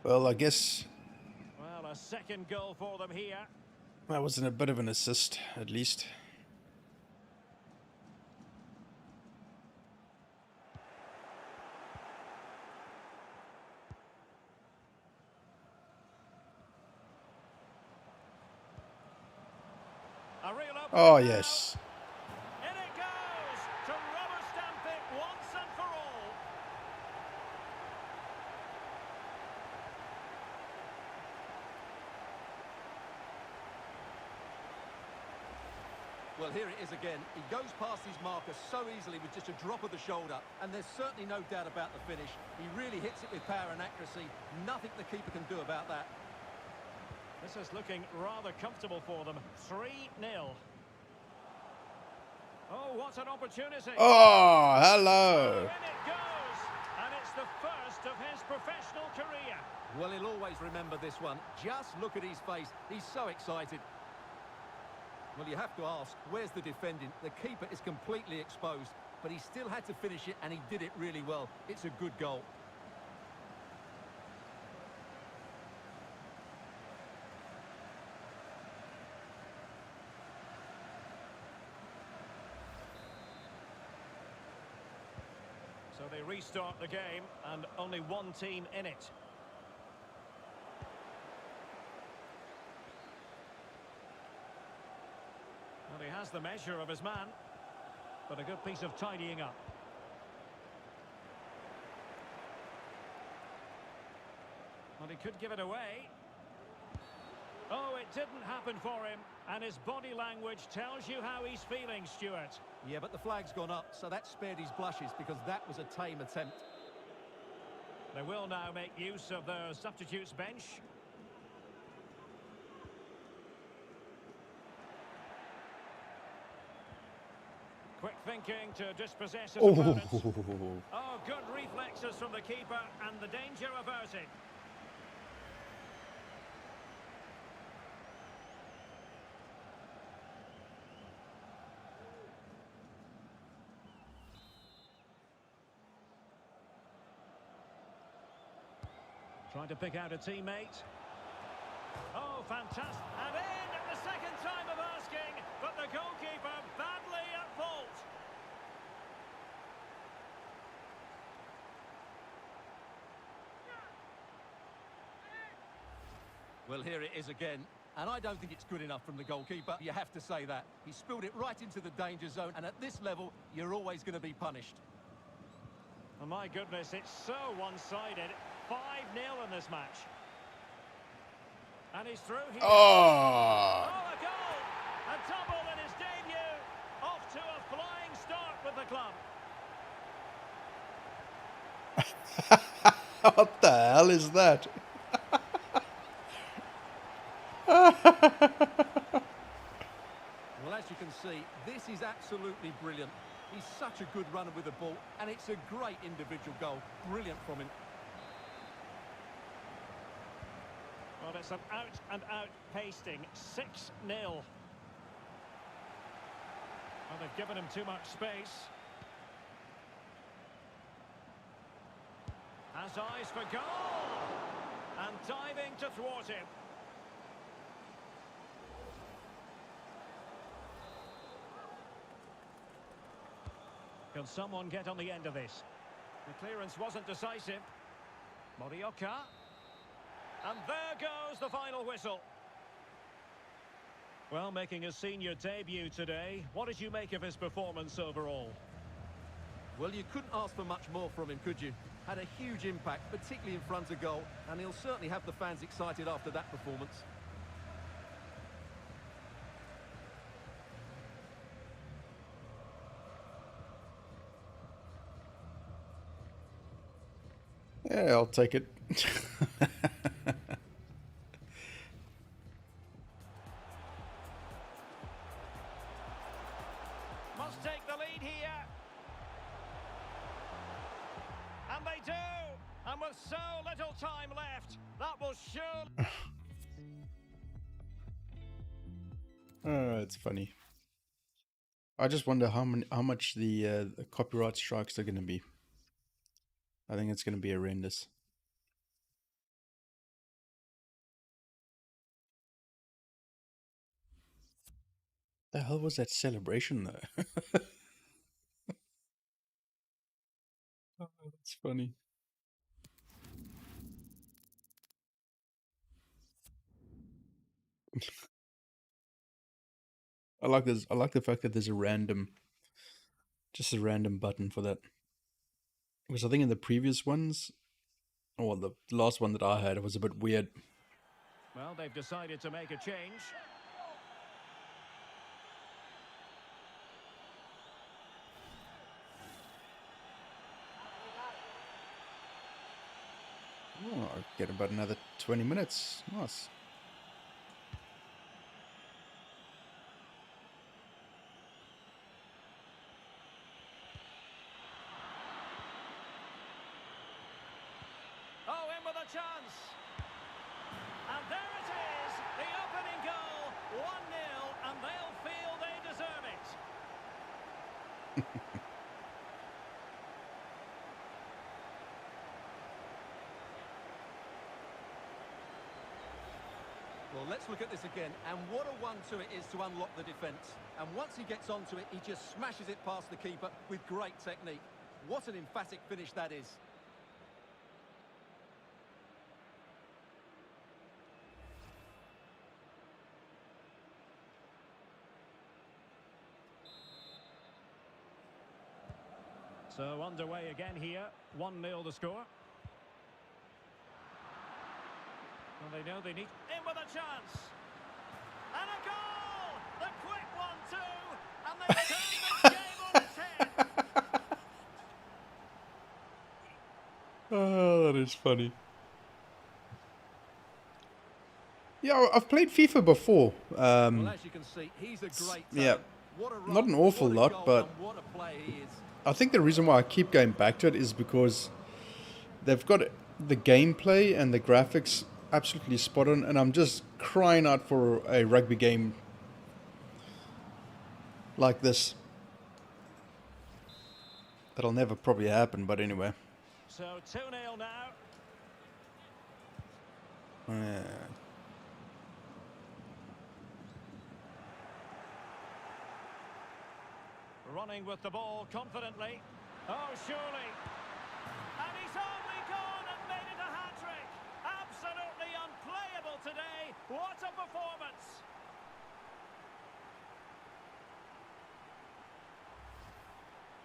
Well, I guess Well, a second goal for them here. that wasn't a bit of an assist, at least. A real opening Oh, now. yes. In it goes to rubber stamp it once and for all. Well, here it is again. He goes past his marker so easily with just a drop of the shoulder, and there's certainly no doubt about the finish. He really hits it with power and accuracy. Nothing the keeper can do about that. This is looking rather comfortable for them. 3-0. Oh, what an opportunity. Oh, hello. In it goes. And it's the first of his professional career. Well, he'll always remember this one. Just look at his face. He's so excited. Well, you have to ask, where's the defending? The keeper is completely exposed, but he still had to finish it, and he did it really well. It's a good goal. So they restart the game, and only one team in it. Well, he has the measure of his man, but a good piece of tidying up. Well, he could give it away. Oh, it didn't happen for him, and his body language tells you how he's feeling, Stuart. Yeah, but the flag's gone up, so that spared his blushes because that was a tame attempt. They will now make use of their substitutes bench. Quick thinking to dispossess his opponents. Oh, good reflexes from the keeper, and the danger averted. Trying to pick out a teammate. Oh, fantastic. And in the second time of asking, but the goalkeeper badly at fault. Well, here it is again, and I don't think it's good enough from the goalkeeper. You have to say that. He spilled it right into the danger zone, and at this level, you're always going to be punished. Oh, my goodness, it's so one-sided. 5-0 in this match. And he's through here. Oh. Oh, a goal! A double in his debut. Off to a flying start with the club. What the hell is that? Well, as you can see, this is absolutely brilliant. He's such a good runner with the ball, and it's a great individual goal. Brilliant from him. Well, it's an out-and-out pasting. 6-0. Well, they've given him too much space. Has eyes for goal. And diving to thwart him. Can someone get on the end of this? The clearance wasn't decisive. Morioka. And there goes the final whistle. Well, making his senior debut today, what did you make of his performance overall? Well, you couldn't ask for much more from him, could you? Had a huge impact, particularly in front of goal, and he'll certainly have the fans excited after that performance. Yeah, I'll take it. Must take the lead here. And they do. And with so little time left, that will surely... Oh, it's funny. I just wonder how much the copyright strikes are going to be. I think it's going to be horrendous. The hell was that celebration though? Oh, that's funny. I like this. I like the fact that there's just a random button for that. Because I think in the previous ones, or the last one that I had, it was a bit weird. Well, they've decided to make a change. Oh, I'll get about another 20 minutes. Nice. Oh, in with a chance. And there it is, the opening goal, 1-0, and they'll feel they deserve it. Well, let's look at this again, and what a one-two it is to unlock the defence. And once he gets onto it, he just smashes it past the keeper with great technique. What an emphatic finish that is. So underway again here, 1-0 the score. Well, they know they need... In with a chance! And a goal! The quick one too! And they turn this game on its head! Oh, that is funny. Yeah, I've played FIFA before. Well, as you can see, he's a great talent. Yeah, What a run, not an awful what a lot, goal, but and what a player he is. I think the reason why I keep going back to it is because they've got the gameplay and the graphics absolutely spot on, and I'm just crying out for a rugby game like this. That'll never probably happen, but anyway. So 2-0 now. Yeah. Running with the ball confidently. Oh, surely. And he's only gone and made it a hat-trick. Absolutely unplayable today. What a performance.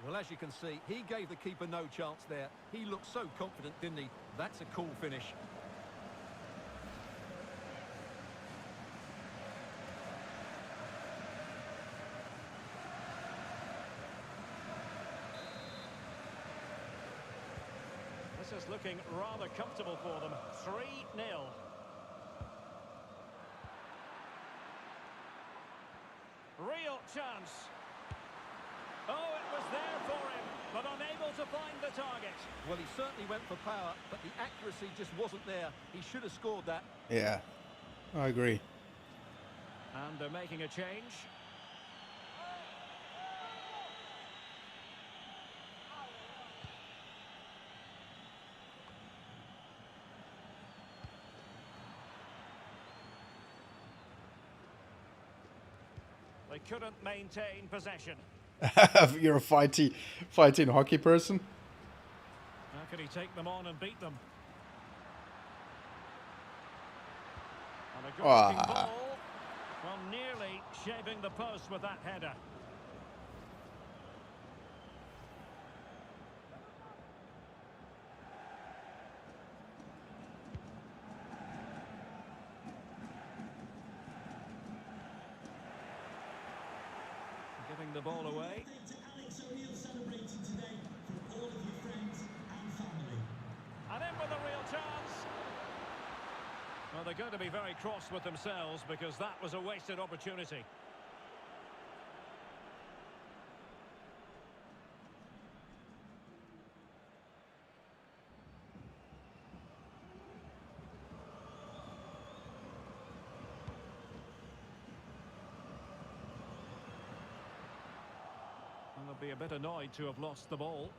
Well, as you can see, he gave the keeper no chance there. He looked so confident, didn't he? That's a cool finish. This is looking rather comfortable for them. 3-0. Real chance. Oh, it was there for him, but unable to find the target. Well, he certainly went for power, but the accuracy just wasn't there. He should have scored that. Yeah, I agree. And they're making a change. They couldn't maintain possession. You're a fighting hockey person? How could he take them on and beat them? And a good-looking ball. Well, nearly shaving the post with that header. Giving the ball away. And in with a real chance. Well, they're going to be very cross with themselves because that was a wasted opportunity. And they'll be a bit annoyed to have lost the ball.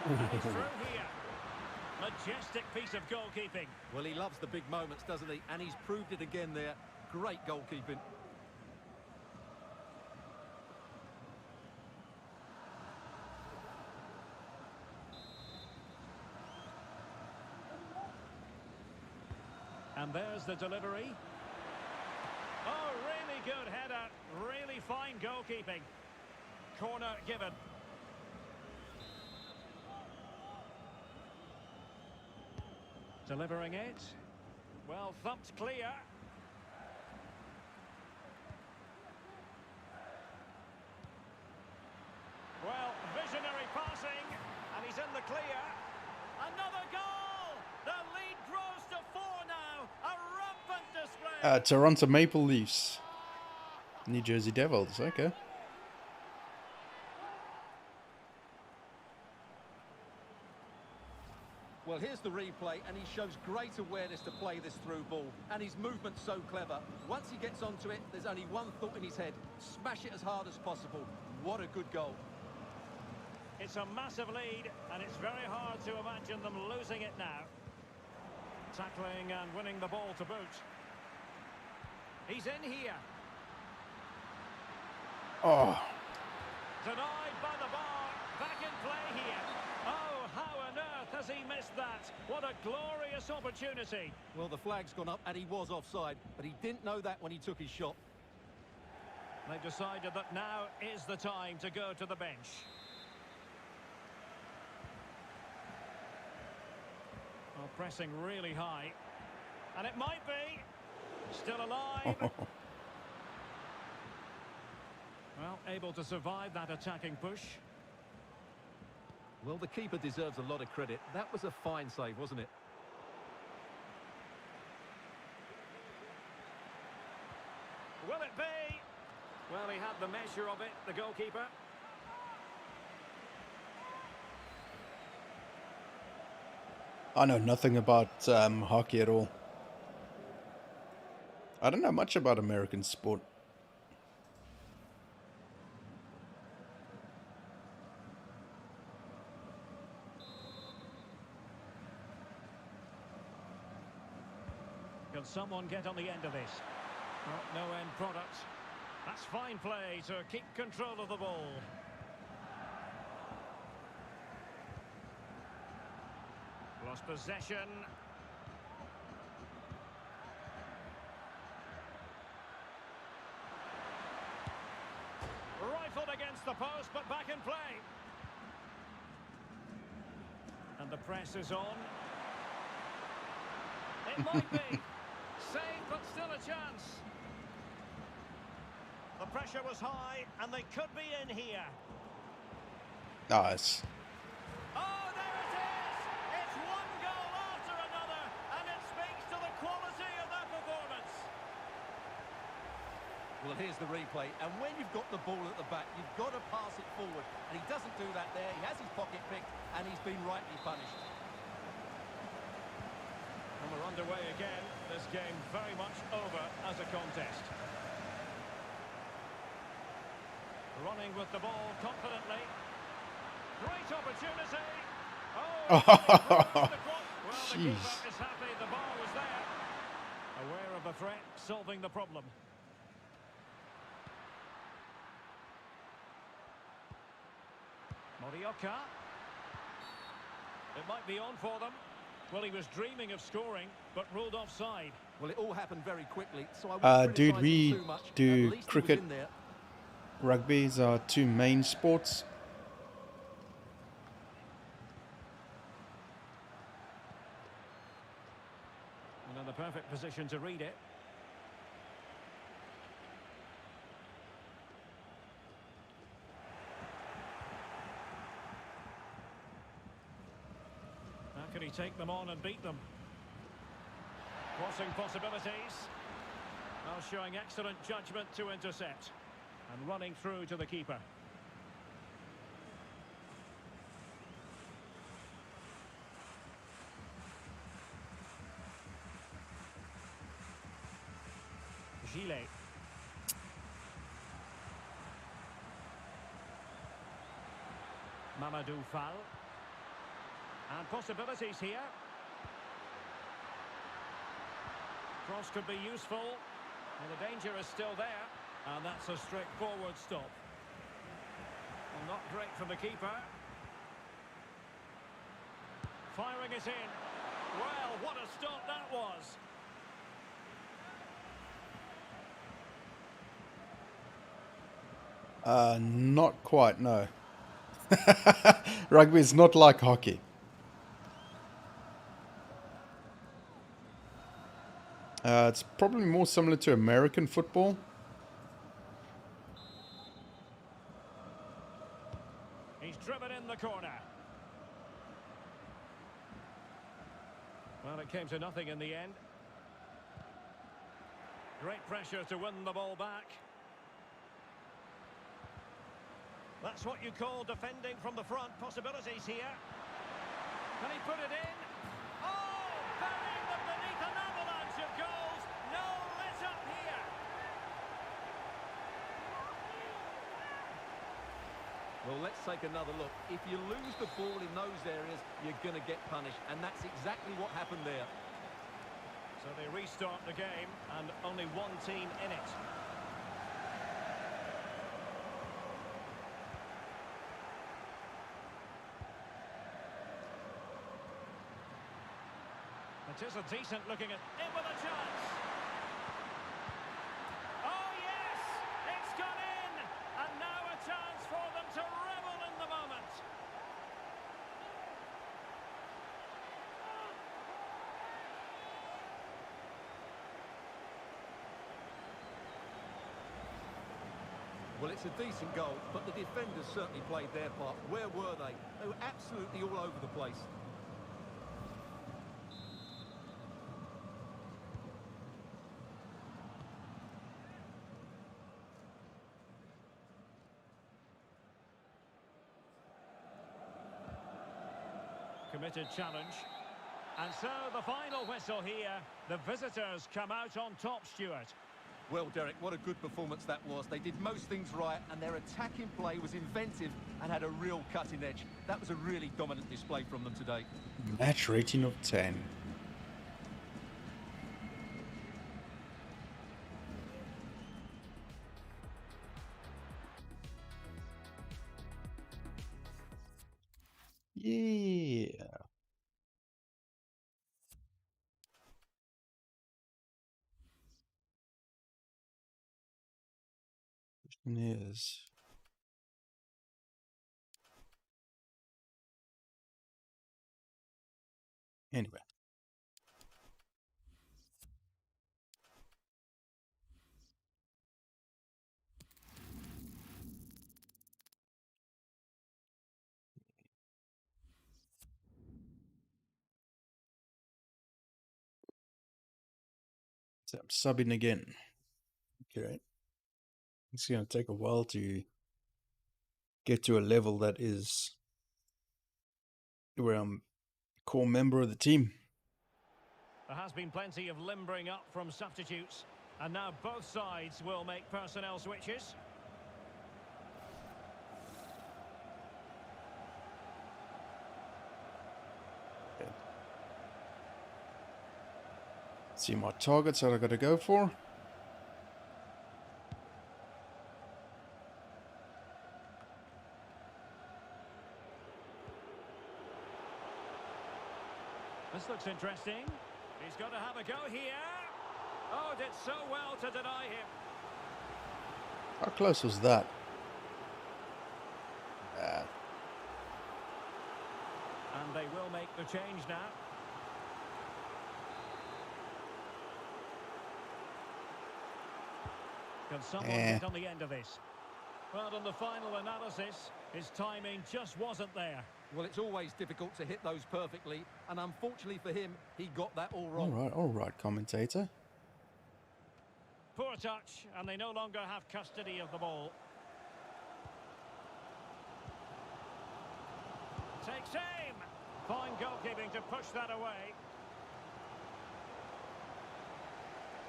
And he's through here. Majestic piece of goalkeeping. Well, he loves the big moments, doesn't he? And he's proved it again there. Great goalkeeping. And there's the delivery. Oh, really good header. Really fine goalkeeping. Corner given. Delivering it. Well, thumped clear. Well, visionary passing. And he's in the clear. Another goal! The lead grows to 4 now. A rampant display. Toronto Maple Leafs. New Jersey Devils, okay. Well, here's the replay, and he shows great awareness to play this through ball. And his movement's so clever. Once he gets onto it, there's only one thought in his head. Smash it as hard as possible. What a good goal. It's a massive lead, and it's very hard to imagine them losing it now. Tackling and winning the ball to boot. He's in here. Oh, Denied by the bar. Back in play here. Oh, how on earth has he missed that? What a glorious opportunity. Well, the flag's gone up, and he was offside, but he didn't know that when he took his shot. They've decided that now is the time to go to the bench. Well, pressing really high. And it might be. Still alive. Well, able to survive that attacking push. Well, the keeper deserves a lot of credit. That was a fine save, wasn't it? Will it be? Well, he had the measure of it, the goalkeeper. I know nothing about hockey at all. I don't know much about American sport. Can someone get on the end of this? No end product. That's fine play to keep control of the ball. Lost possession. Rifled against the post, but back in play. And the press is on. It might be. Saved, but still a chance. The pressure was high, and they could be in here. Nice. Oh, there it is! It's one goal after another, and it speaks to the quality of their performance. Well, here's the replay, and when you've got the ball at the back, you've got to pass it forward, and he doesn't do that there. He has his pocket picked, and he's been rightly punished. And we're underway again. This game very much over as a contest. Running with the ball confidently. Great opportunity. Oh, well, the keeper is happy the ball was there. Aware of the threat, solving the problem. Morioka. It might be on for them. Well, he was dreaming of scoring, but ruled offside. Well, it all happened very quickly, so I won't Dude, criticise we him too much. At do least he was cricket. in there. Rugby is our two main sports. And in the perfect position to read it. Can he take them on and beat them? Crossing possibilities. Now showing excellent judgment to intercept. And running through to the keeper. Gillet. Mamadou Fall. And possibilities here. Cross could be useful. And the danger is still there. And that's a straightforward stop. Well, not great from the keeper. Firing it in. Well, what a stop that was. Not quite, no. Rugby is not like hockey. It's probably more similar to American football. He's driven in the corner. Well, it came to nothing in the end. Great pressure to win the ball back. That's what you call defending from the front. Possibilities here. Can he put it in? Oh, burying them beneath an avalanche of goals. No let up here. Well, let's take another look. If you lose the ball in those areas, you're going to get punished. And that's exactly what happened there. So they restart the game, and only one team in it. It is a decent looking at in with a chance. Oh yes, it's gone in, and now a chance for them to revel in the moment. Well, it's a decent goal, but the defenders certainly played their part. Where were they? They were absolutely all over the place. Committed challenge. And so the final whistle here. The visitors come out on top, Stuart. Well, Derek, what a good performance that was. They did most things right, and their attacking play was inventive and had a real cutting edge. That was a really dominant display from them today. Match rating of 10. Yeah. Yes. Anyway. So I'm subbing again. Okay. It's going to take a while to get to a level that is where I'm a core member of the team. There has been plenty of limbering up from substitutes. And now both sides will make personnel switches. Okay. See my targets that I got to go for. This looks interesting. He's got to have a go here. Oh, did so well to deny him. How close was that? And they will make the change now. Can someone get on the end of this? Well, on the final analysis, his timing just wasn't there. Well, it's always difficult to hit those perfectly, and unfortunately for him, he got that all wrong. All right, commentator. Poor touch, and they no longer have custody of the ball. Takes aim. Fine goalkeeping to push that away.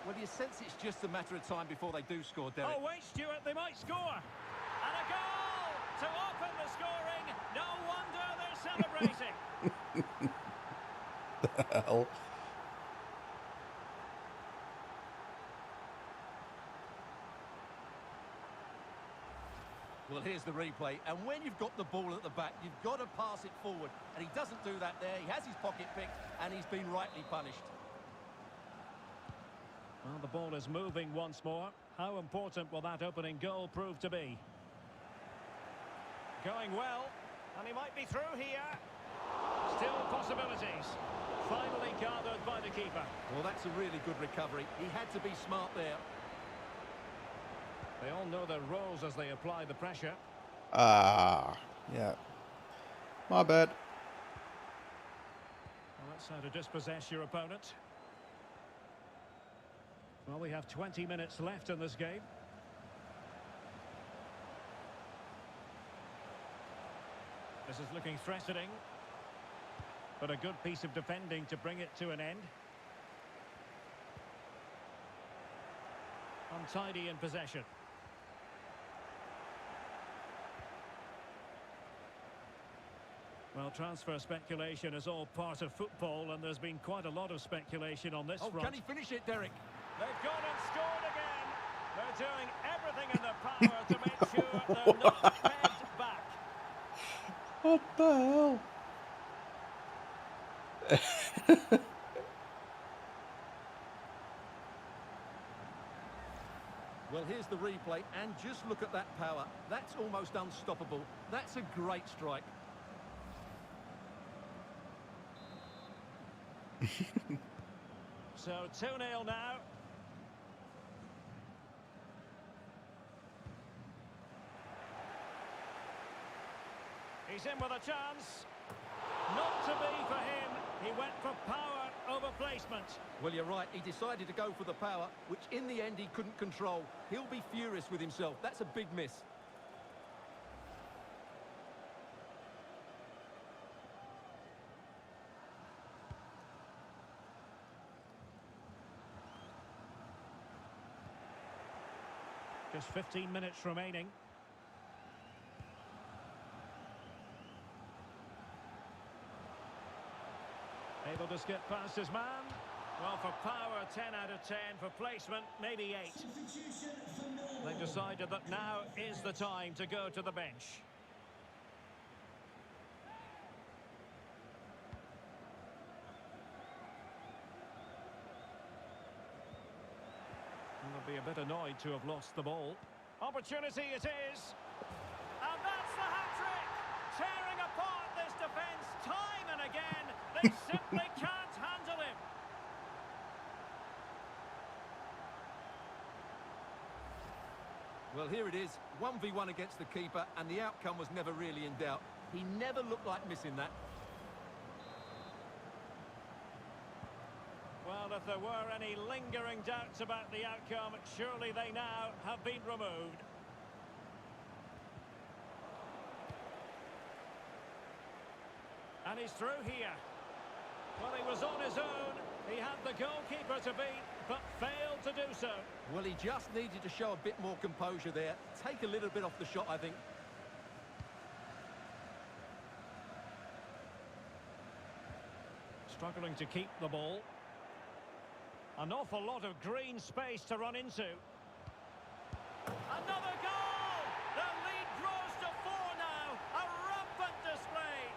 Well, you sense it's just a matter of time before they do score, Derek. Oh, wait, Stuart, they might score. And a goal to open the scoring. No wonder they're celebrating. The hell? Well, here's the replay, and when you've got the ball at the back, you've got to pass it forward, and he doesn't do that there. He has his pocket picked, and he's been rightly punished. Well, the ball is moving once more. How important will that opening goal prove to be? Going well, and he might be through here. Still possibilities. Finally gathered by the keeper. Well, that's a really good recovery. He had to be smart there. They all know their roles as they apply the pressure. Yeah. My bad. Well, that's how to dispossess your opponent. Well, we have 20 minutes left in this game. This is looking threatening. But a good piece of defending to bring it to an end. Untidy in possession. Well, transfer speculation is all part of football, and there's been quite a lot of speculation on this front. Can he finish it, Derek? They've gone and scored again. They're doing everything in their power to make sure they're not pegged back. What the hell? Well, here's the replay, and just look at that power. That's almost unstoppable. That's a great strike. So 2-0 now. He's in with a chance. Not to be for him. He went for power over placement. Well, you're right. He decided to go for the power, which in the end he couldn't control. He'll be furious with himself. That's a big miss. Just 15 minutes remaining. Able to skip past his man. Well, for power, 10 out of 10. For placement, maybe 8. They've decided that now is the time to go to the bench. They'll be a bit annoyed to have lost the ball. Opportunity it is. And that's the hat-trick! Tearing apart this defence time and again. They simply can't handle him. Well, here it is. 1v1 against the keeper, and the outcome was never really in doubt. He never looked like missing that. Well, if there were any lingering doubts about the outcome, surely they now have been removed. And he's through here. Well, he was on his own. He had the goalkeeper to beat, but failed to do so. Well, he just needed to show a bit more composure there. Take a little bit off the shot, I think. Struggling to keep the ball. An awful lot of green space to run into. Another goal! The lead grows to 4 now. A rampant display.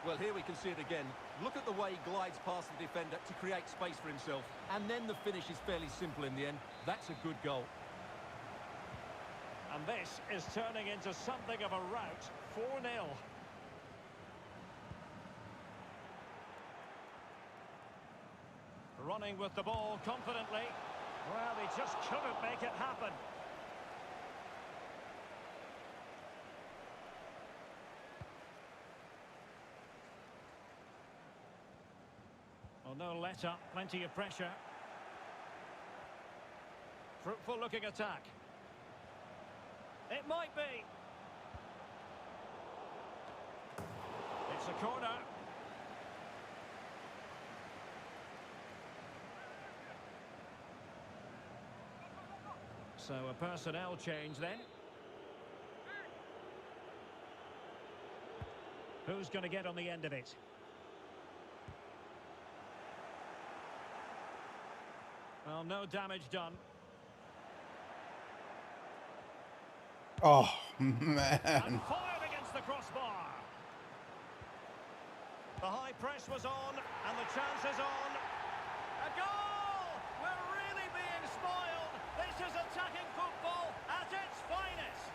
Well, here we can see it again. Look at the way he glides past the defender to create space for himself. And then the finish is fairly simple in the end. That's a good goal. And this is turning into something of a rout. 4-0. running with the ball confidently. Well, he just couldn't make it happen. Well, no let-up, plenty of pressure. Fruitful looking attack. It might be. It's a corner. So a personnel change then. Who's going to get on the end of it? Well, no damage done. Oh, And man. fired against the crossbar. The high press was on, and the chance is on. A goal! We're really being spoiled. This is attacking football at its finest.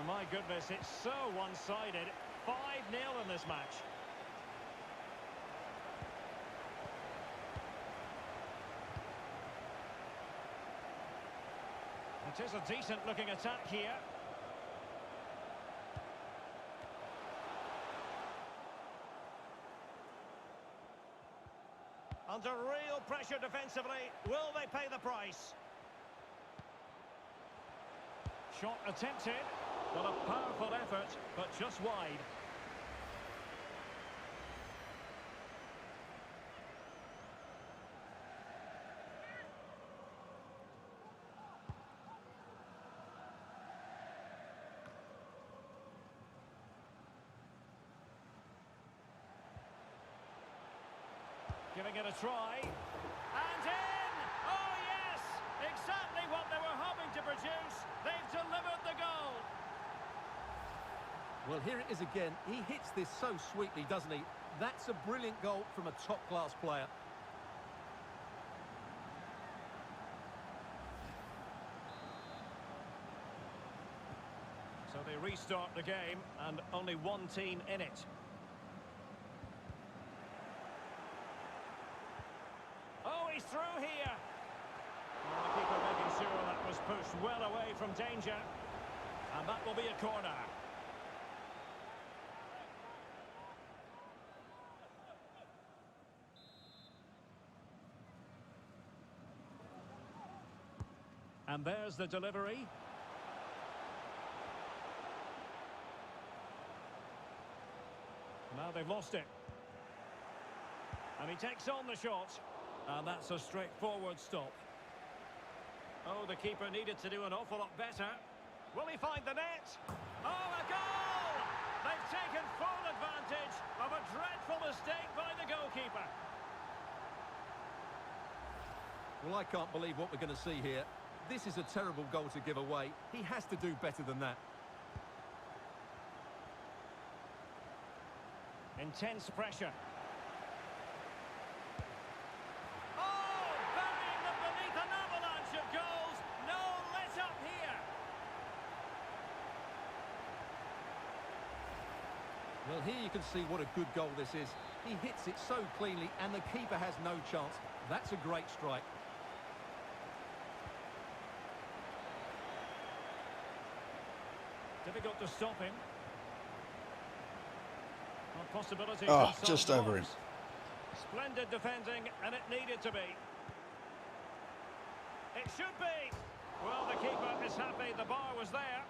Oh, my goodness, it's so one-sided. 5-0 in this match. It is a decent-looking attack here. Under real pressure defensively. Will they pay the price? Shot attempted. Well, a powerful effort, but just wide. Giving it a try. And in! Oh, yes! Exactly what they were hoping to produce. They've delivered the goal. Well, here it is again. He hits this so sweetly, doesn't he? That's a brilliant goal from a top-class player. So they restart the game, and only one team in it. Oh, he's through here. Well, the keeper making sure that was pushed well away from danger. And that will be a corner. And there's the delivery. Now they've lost it. And he takes on the shot. And that's a straightforward stop. Oh, the keeper needed to do an awful lot better. Will he find the net? Oh, a goal! They've taken full advantage of a dreadful mistake by the goalkeeper. Well, I can't believe what we're going to see here. This is a terrible goal to give away. He has to do better than that. Intense pressure. Oh, burying them beneath an avalanche of goals. No let up here. Well, here you can see what a good goal this is. He hits it so cleanly, and the keeper has no chance. That's a great strike. Difficult to stop him. Well, possibilities Oh, inside just the over him. box. Splendid defending, and it needed to be. It should be. Well, the keeper is happy the bar was there.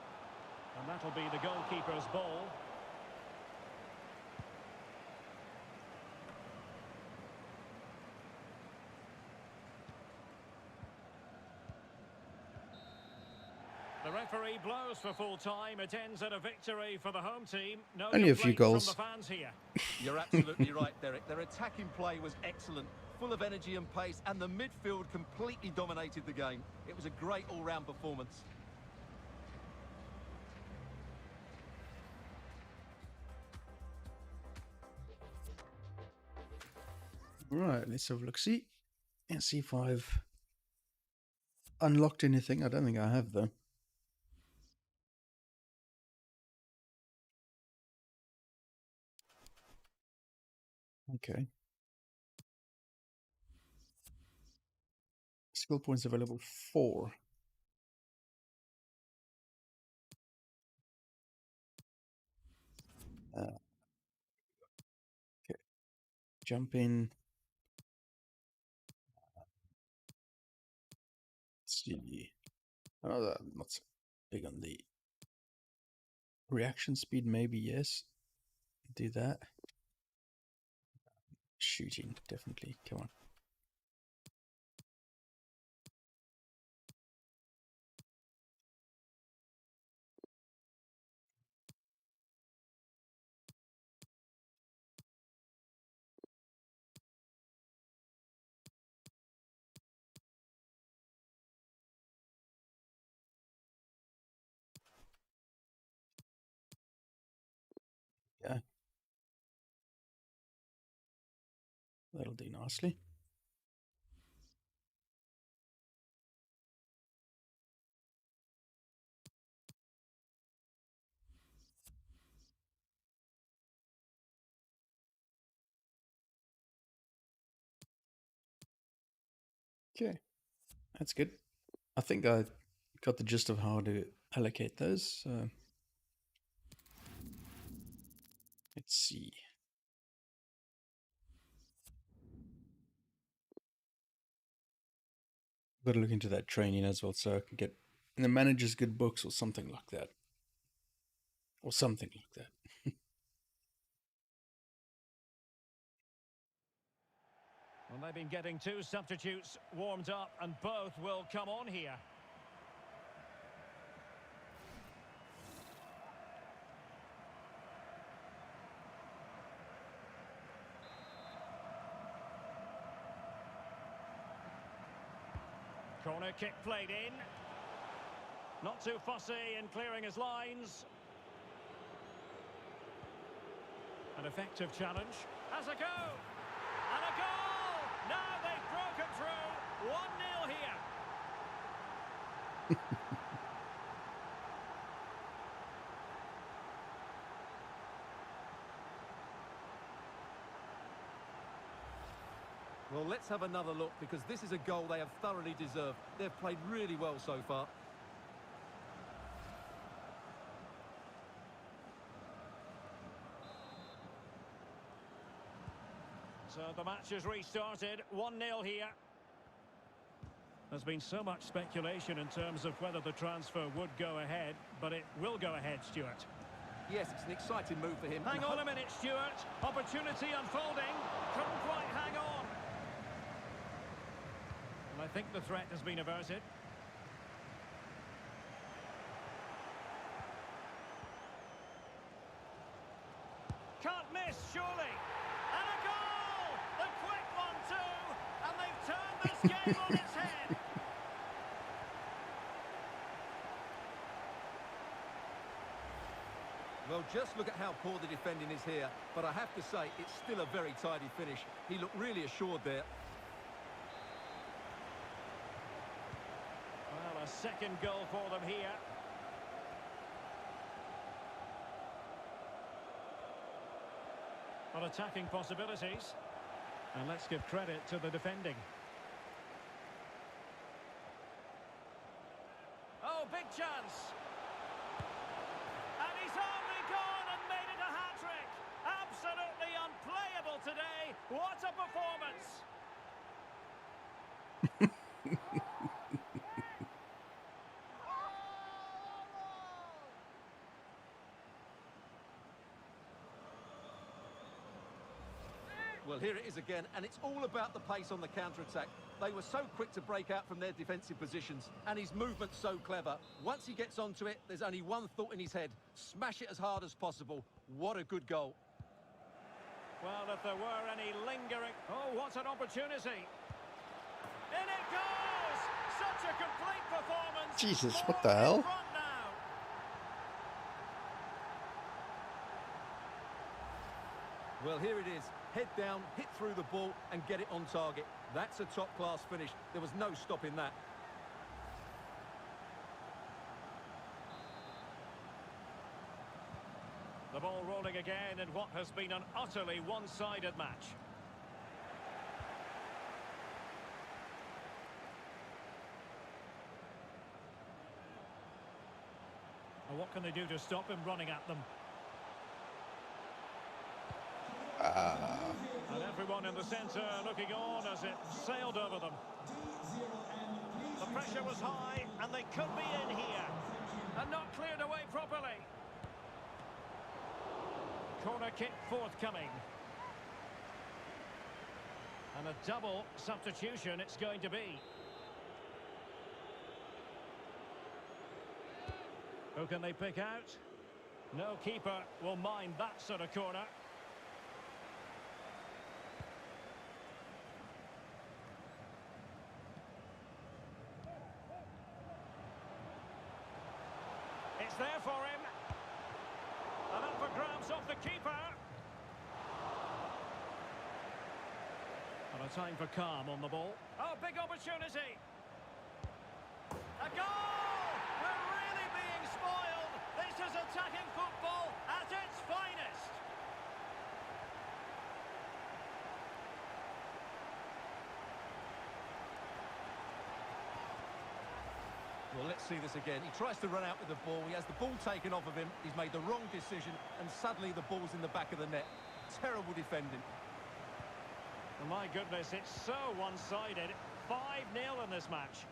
And that'll be the goalkeeper's ball. The referee blows for full time. It ends at a victory for the home team. No Only a few complaints goals. from the fans here. You're absolutely right, Derek. Their attacking play was excellent, full of energy and pace, and the midfield completely dominated the game. It was a great all-round performance. Right, let's have a look. See, and see if I've unlocked anything. I don't think I have, though. Okay. Skill points available 4. Okay. Jump in. Let's see. Oh, I'm not so big on the reaction speed. Maybe yes. Do that. Shooting, definitely. Come on. Yeah. That'll do nicely. Okay. That's good. I think I got the gist of how to allocate those. Let's see. Got to look into that training as well, so I can get in the manager's good books or something like that, or something like that. Well, they've been getting 2 substitutes warmed up, and both will come on here. Corner kick played in. Not too fussy in clearing his lines. An effective challenge. Has a go! And a goal! Now they've broken through. 1-0 here. Well, let's have another look, because this is a goal they have thoroughly deserved. They've played really well so far. So the match has restarted. 1-0 here. There's been so much speculation in terms of whether the transfer would go ahead, but it will go ahead, Stuart. Yes, it's an exciting move for him. Hang on a minute, Stuart. Opportunity unfolding. Couldn't quite hang on. And I think the threat has been averted. Can't miss, surely. And a goal! The quick one, too. And they've turned this game on its head. Well, just look at how poor the defending is here. But I have to say, it's still a very tidy finish. He looked really assured there. Well, a second goal for them here. But attacking possibilities. And let's give credit to the defending. Oh, big chance. And he's only gone and made it a hat-trick. Absolutely unplayable today. What a performance. Well, here it is again, and it's all about the pace on the counter-attack. They were so quick to break out from their defensive positions, and his movement's so clever. Once he gets onto it, there's only one thought in his head: smash it as hard as possible. What a good goal. Well, if there were any lingering... Oh, what an opportunity. In it goes! Such a complete performance. Jesus, what the hell? In front now. Well, here it is. Head down, hit through the ball, and get it on target. That's a top-class finish. There was no stopping that. The ball rolling again in what has been an utterly one-sided match. Well, what can they do to stop him running at them? And everyone in the centre looking on as it sailed over them. The pressure was high and they could be in here. And not cleared away properly. Corner kick forthcoming. And a double substitution it's going to be. Who can they pick out? No keeper will mind that sort of corner. It's there for him. And up for grabs off the keeper. And a time for calm on the ball. Oh, big opportunity. A goal! We're really being spoiled. This is attacking football at its finest. Well, let's see this again. He tries to run out with the ball. He has the ball taken off of him. He's made the wrong decision, and suddenly the ball's in the back of the net. Terrible defending. Oh, my goodness, it's so one-sided. 5-0 in this match.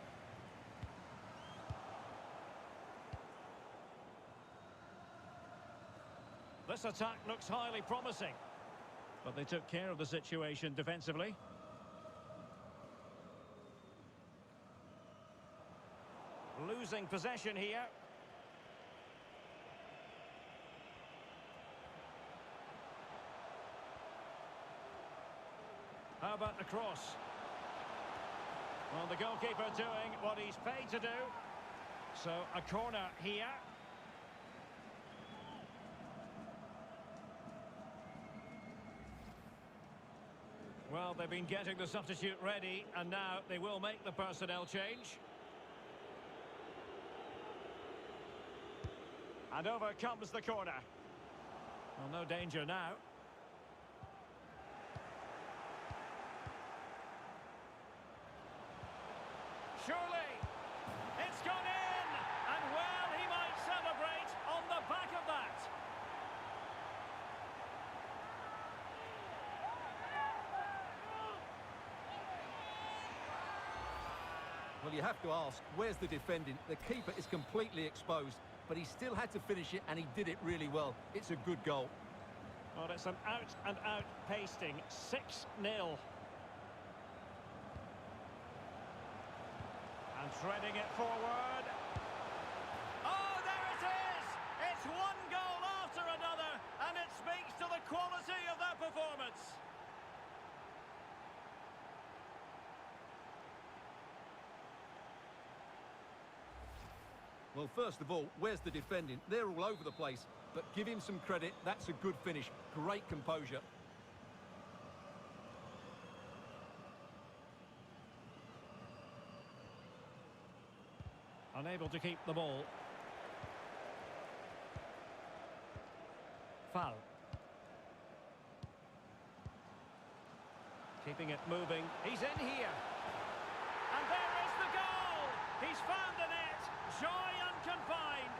This attack looks highly promising. But they took care of the situation defensively. Losing possession here. How about the cross? Well, the goalkeeper doing what he's paid to do. So, a corner here. Well, they've been getting the substitute ready, and now they will make the personnel change. And over comes the corner. Well, no danger now. Surely, it's gone in, and well, he might celebrate on the back of that. Well, you have to ask, where's the defending? The keeper is completely exposed, but he still had to finish it, and he did it really well. It's a good goal. Well, it's an out-and-out pasting. 6-0. And threading it forward. Oh, there it is! It's one goal after another, and it speaks to the quality of that performance. Well, first of all, where's the defending? They're all over the place, but give him some credit. That's a good finish. Great composure. Unable to keep the ball. Foul. Keeping it moving. He's in here. And there is the goal! He's found the net. Joy unconfined.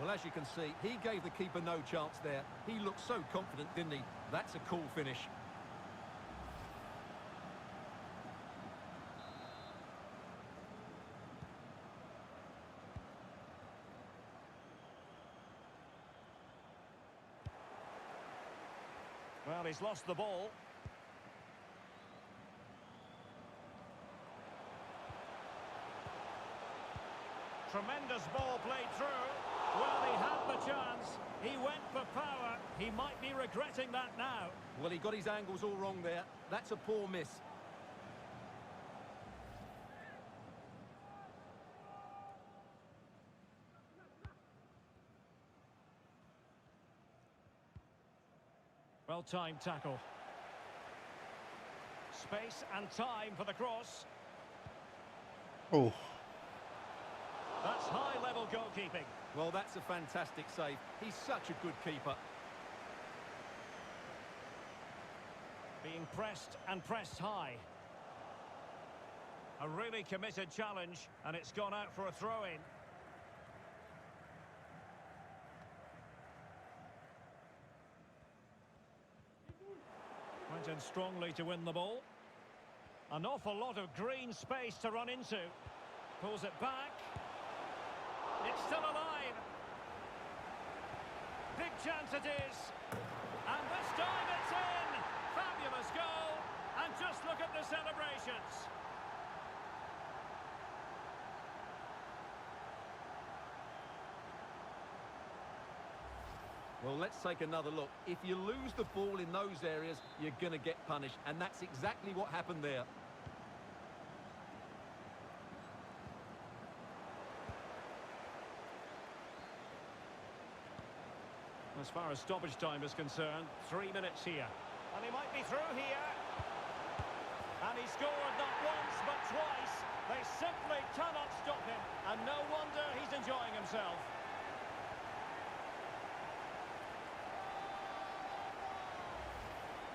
Well, as you can see, he gave the keeper no chance there. He looked so confident, didn't he? That's a cool finish. Well, he's lost the ball. Tremendous ball played through. Well, he had the chance. He went for power. He might be regretting that now. Well, he got his angles all wrong there. That's a poor miss. Well-timed tackle. Space and time for the cross. Oh, That's high-level goalkeeping. Well, that's a fantastic save. He's such a good keeper. Being pressed and pressed high. A really committed challenge, and it's gone out for a throw-in. Went in strongly to win the ball. An awful lot of green space to run into. Pulls it back. It's still alive. Big chance it is. And this time it's in. Fabulous goal. And just look at the celebrations. Well, let's take another look. If you lose the ball in those areas, you're going to get punished. And that's exactly what happened there. As far as stoppage time is concerned, 3 minutes here. And he might be through here. And he scored not once, but twice. They simply cannot stop him. And no wonder he's enjoying himself.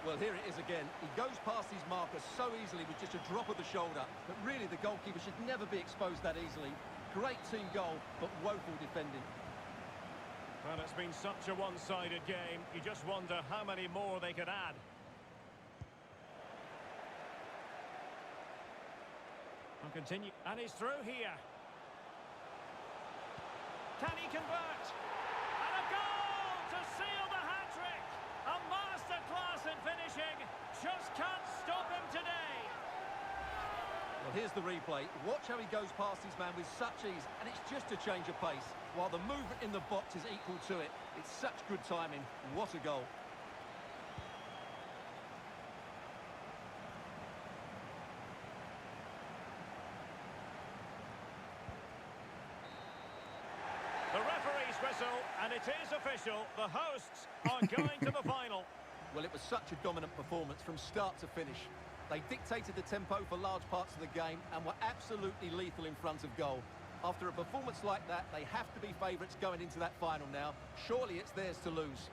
Well, here it is again. He goes past his marker so easily with just a drop of the shoulder. But really, the goalkeeper should never be exposed that easily. Great team goal, but woeful defending. Well, it's been such a one-sided game. You just wonder how many more they could add. And continue. And he's through here. Can he convert? And a goal to seal the hat-trick! A masterclass in finishing. Just can't stop him today. Well, here's the replay. Watch how he goes past his man with such ease, and it's just a change of pace. While the movement in the box is equal to it. It's such good timing. What a goal. The referee's whistle, and it is official. The hosts are going to the final. Well, it was such a dominant performance from start to finish. They dictated the tempo for large parts of the game and were absolutely lethal in front of goal. After a performance like that, they have to be favourites going into that final now. Surely it's theirs to lose.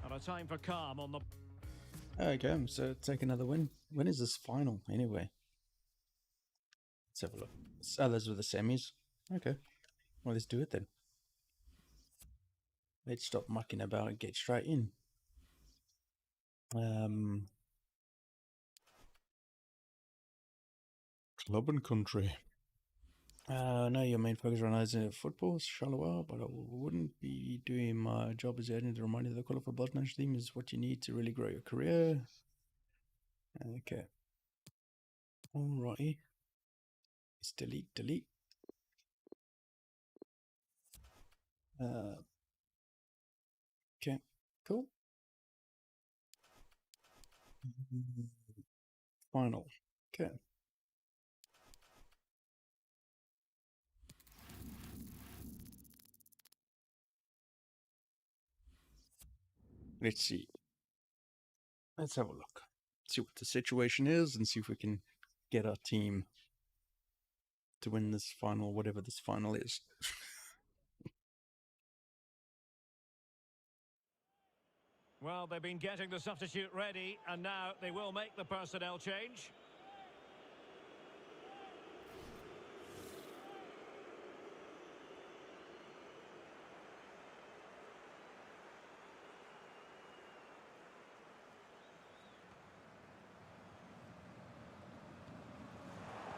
And a time for calm on the... okay, so take another win. When is this final, anyway? Let's have a look. Oh, those were the semis. Okay, well, let's do it then. Let's stop mucking about and get straight in. Club and country. No, your main focus right now is football, Charleroi, but I wouldn't be doing my job as urgent to remind you that the qualified blood management team is what you need to really grow your career. Okay. Alrighty. Let's delete. Okay, cool. Final. Okay. Let's see. Let's have a look. See what the situation is and see if we can get our team to win this final, whatever this final is. Well, they've been getting the substitute ready, and now they will make the personnel change.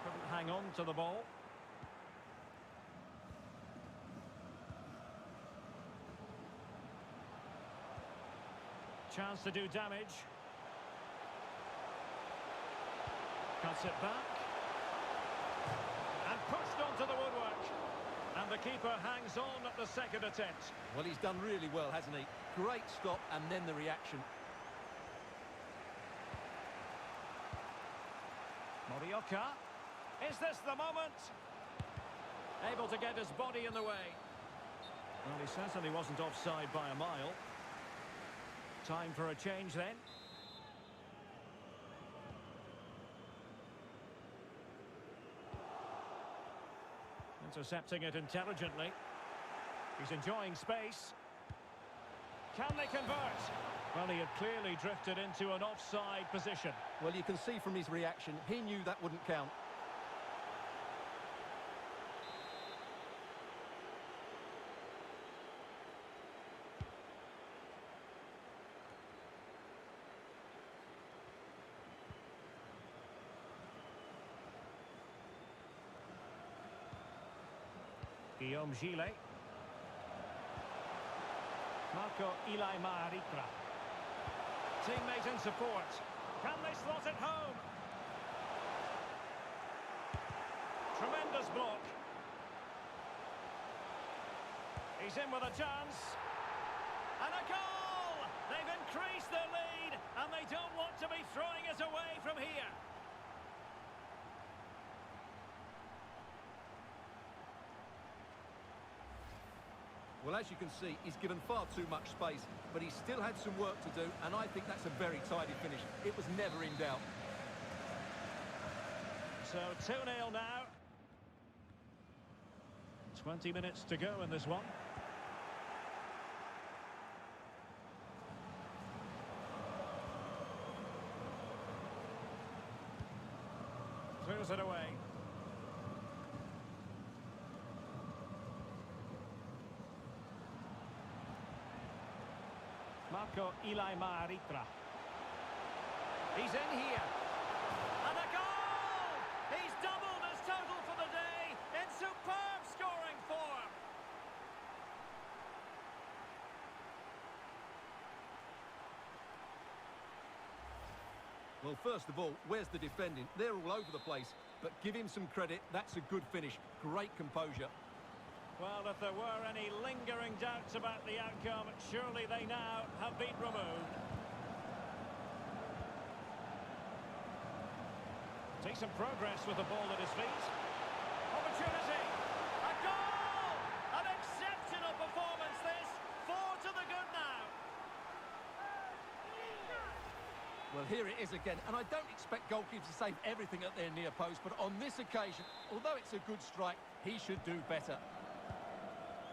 Couldn't hang on to the ball. Chance to do damage. Cuts it back. And pushed onto the woodwork. And the keeper hangs on at the second attempt. Well, he's done really well, hasn't he? Great stop and then the reaction. Morioka. Is this the moment? Unable to get his body in the way. Well, he certainly wasn't offside by a mile. Time for a change then. Intercepting it intelligently. He's enjoying space. Can they convert? Well, he had clearly drifted into an offside position. Well, you can see from his reaction, he knew that wouldn't count. Guillaume Gillet. Marco Ilai-Marikra. Teammate in support. Can they slot it home? Tremendous block. He's in with a chance. And a goal! They've increased their lead, and they don't want to be throwing it away from here. Well, as you can see, he's given far too much space, but he still had some work to do, and I think that's a very tidy finish. It was never in doubt. So 2-0 now. 20 minutes to go in this one. Throws it away. Marco Ilai-Marikra. He's in here. And a goal! He's doubled his total for the day in superb scoring form. Well, first of all, where's the defending? They're all over the place, but give him some credit. That's a good finish. Great composure. Well, if there were any lingering doubts about the outcome, surely they now have been removed. Decent progress with the ball at his feet. Opportunity! A goal! An exceptional performance this! 4 to the good now. Well, here it is again, and I don't expect goalkeepers to save everything at their near post, but on this occasion, although it's a good strike, he should do better.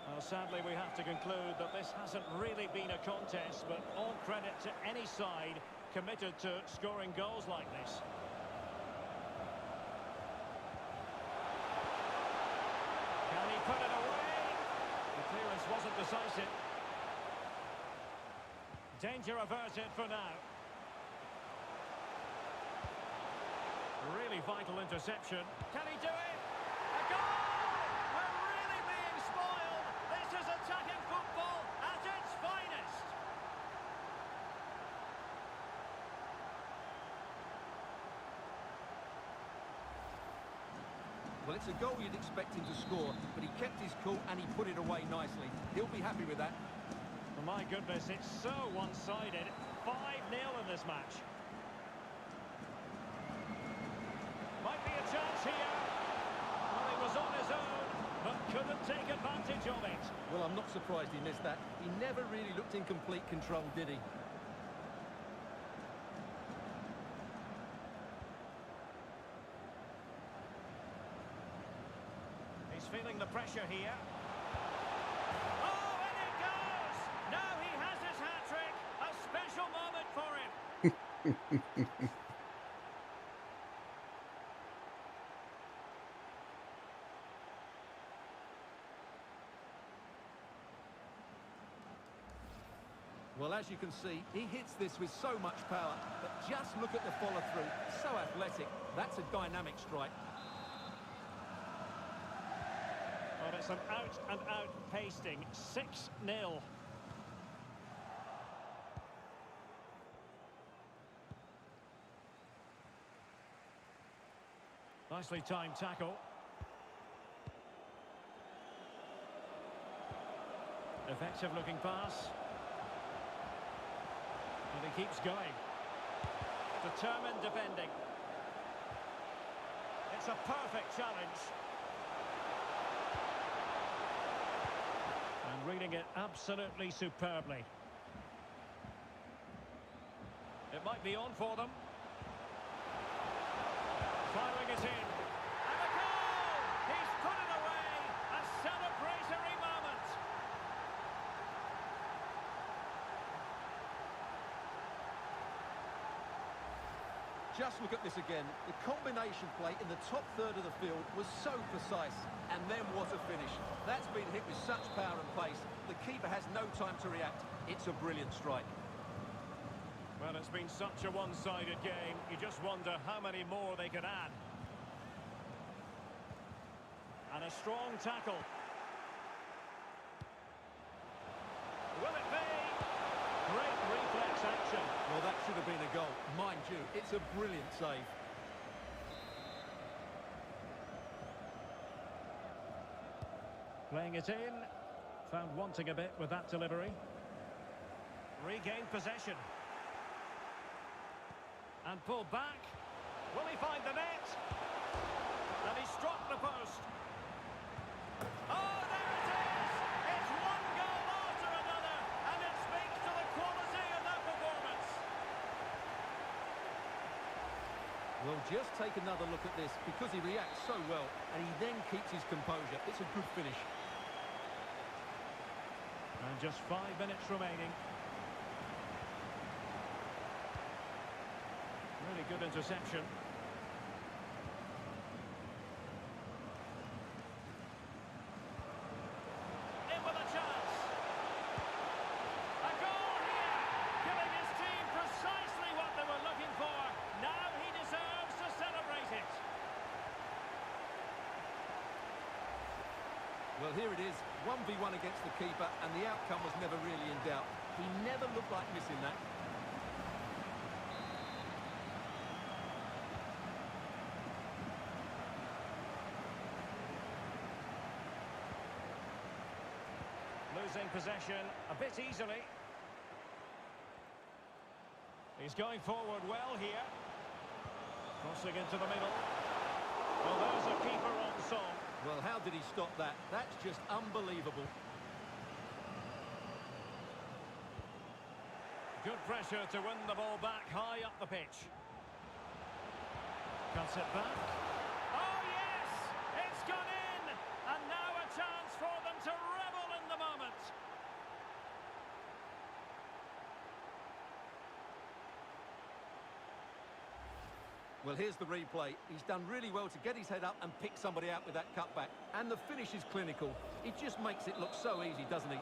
Well, sadly, we have to conclude that this hasn't really been a contest, but all credit to any side committed to scoring goals like this. Can he put it away? The clearance wasn't decisive. Danger averted for now. Really vital interception. Can he do it? A goal! This is attacking football at its finest. Well, it's a goal you'd expect him to score, but he kept his cool and he put it away nicely. He'll be happy with that. Well, my goodness, it's so one-sided. 5-0 in this match. Might be a chance here. Well, he was on his own, but couldn't take advantage of it. Well, I'm not surprised he missed that. He never really looked in complete control, did he? He's feeling the pressure here. Oh, and it goes! Now he has his hat-trick. A special moment for him. Well, as you can see, he hits this with so much power, but just look at the follow-through. So athletic. That's a dynamic strike. Well, it's an out-and-out pasting. 6-0. Nicely timed tackle. Effective looking pass. And he keeps going. Determined defending. It's a perfect challenge. reading it absolutely superbly. It might be on for them. Firing it in. And a goal! He's put it away! A celebratory moment! Just look at this again. The combination play in the top third of the field was so precise. And then what a finish. That's been hit with such power and pace. The keeper has no time to react. It's a brilliant strike. Well, it's been such a one-sided game. You just wonder how many more they could add. And a strong tackle. Will it be? Great reflex action. Well, that should have been a goal. Mind you, it's a brilliant save. Playing it in. Found wanting a bit with that delivery. Regained possession. And pulled back. Will he find the net? And he struck the post. Oh, there it is! It's one goal after another, and it speaks to the quality of that performance. Well, just take another look at this, because he reacts so well, and he then keeps his composure. It's a good finish. And just 5 minutes remaining. Really good interception. In with a chance. A goal here, giving his team precisely what they were looking for. Now he deserves to celebrate it. Well, here it is, 1v1 against the keeper, and the outcome was never really in doubt. He never looked like missing that. Losing possession a bit easily. He's going forward well here. Crossing into the middle. Well, there's a keeper on song. Well, how did he stop that? That's just unbelievable. Good pressure to win the ball back high up the pitch. Cuts it back. Oh, yes! It's gone in! And now a chance for them to revel in the moment. Well, here's the replay. He's done really well to get his head up and pick somebody out with that cutback. And the finish is clinical. It just makes it look so easy, doesn't he?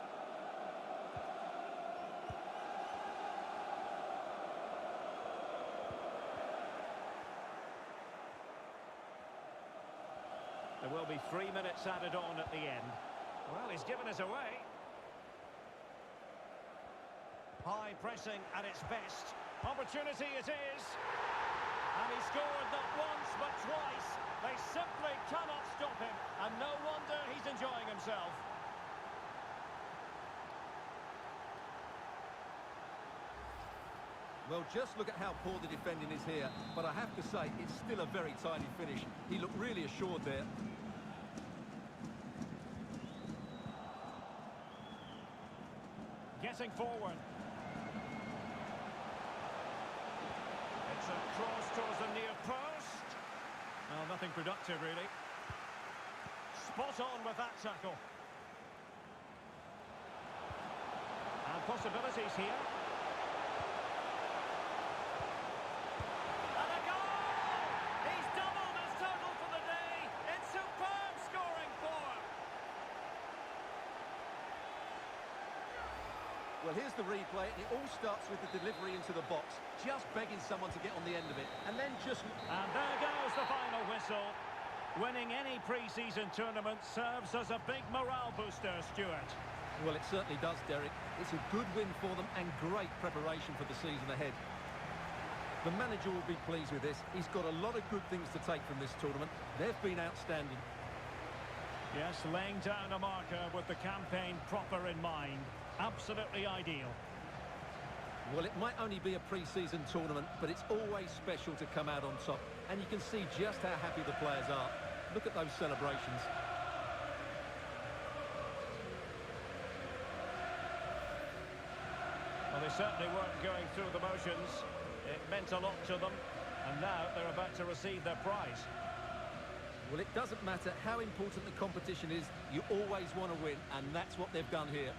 There will be 3 minutes added on at the end. Well, he's given us away. High pressing at its best. Opportunity it is. And he scored not once but twice. They simply cannot stop him. And no wonder he's enjoying himself. Well, just look at how poor the defending is here. But I have to say, it's still a very tidy finish. He looked really assured there. Getting forward. It's a cross towards the near post. Well, nothing productive, really. Spot on with that tackle. And possibilities here. And a goal! He's doubled his total for the day in superb scoring form. Well, here's the replay. It all starts with the delivery into the box. Just begging someone to get on the end of it. And then just... And there goes the final whistle. Winning any pre-season tournament serves as a big morale booster, Stuart. Well, it certainly does, Derek. It's a good win for them and great preparation for the season ahead. The manager will be pleased with this. He's got a lot of good things to take from this tournament. They've been outstanding. Yes, laying down a marker with the campaign proper in mind. Absolutely ideal. Well, it might only be a pre-season tournament, but it's always special to come out on top. And you can see just how happy the players are. Look at those celebrations. certainly weren't going through the motions. It meant a lot to them, and now they're about to receive their prize. Well, it doesn't matter how important the competition is, you always want to win, and that's what they've done here.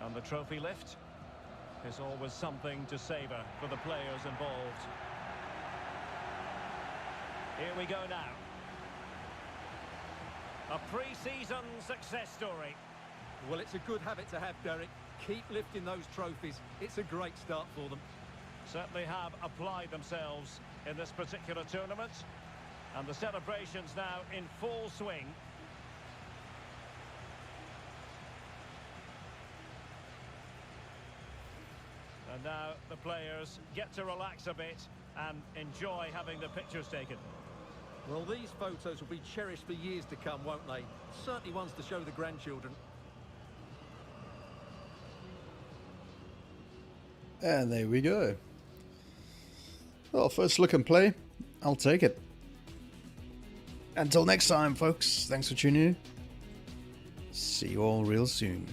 And the trophy lift is always something to savour for the players involved. Here we go now. A pre-season success story. Well, it's a good habit to have, Derek. Keep lifting those trophies. It's a great start for them. Certainly have applied themselves in this particular tournament. And the celebrations now in full swing. And now the players get to relax a bit and enjoy having the pictures taken. Well, these photos will be cherished for years to come, won't they? Certainly ones to show the grandchildren. And there we go. Well, first look and play. I'll take it. Until next time, folks. Thanks for tuning in. See you all real soon.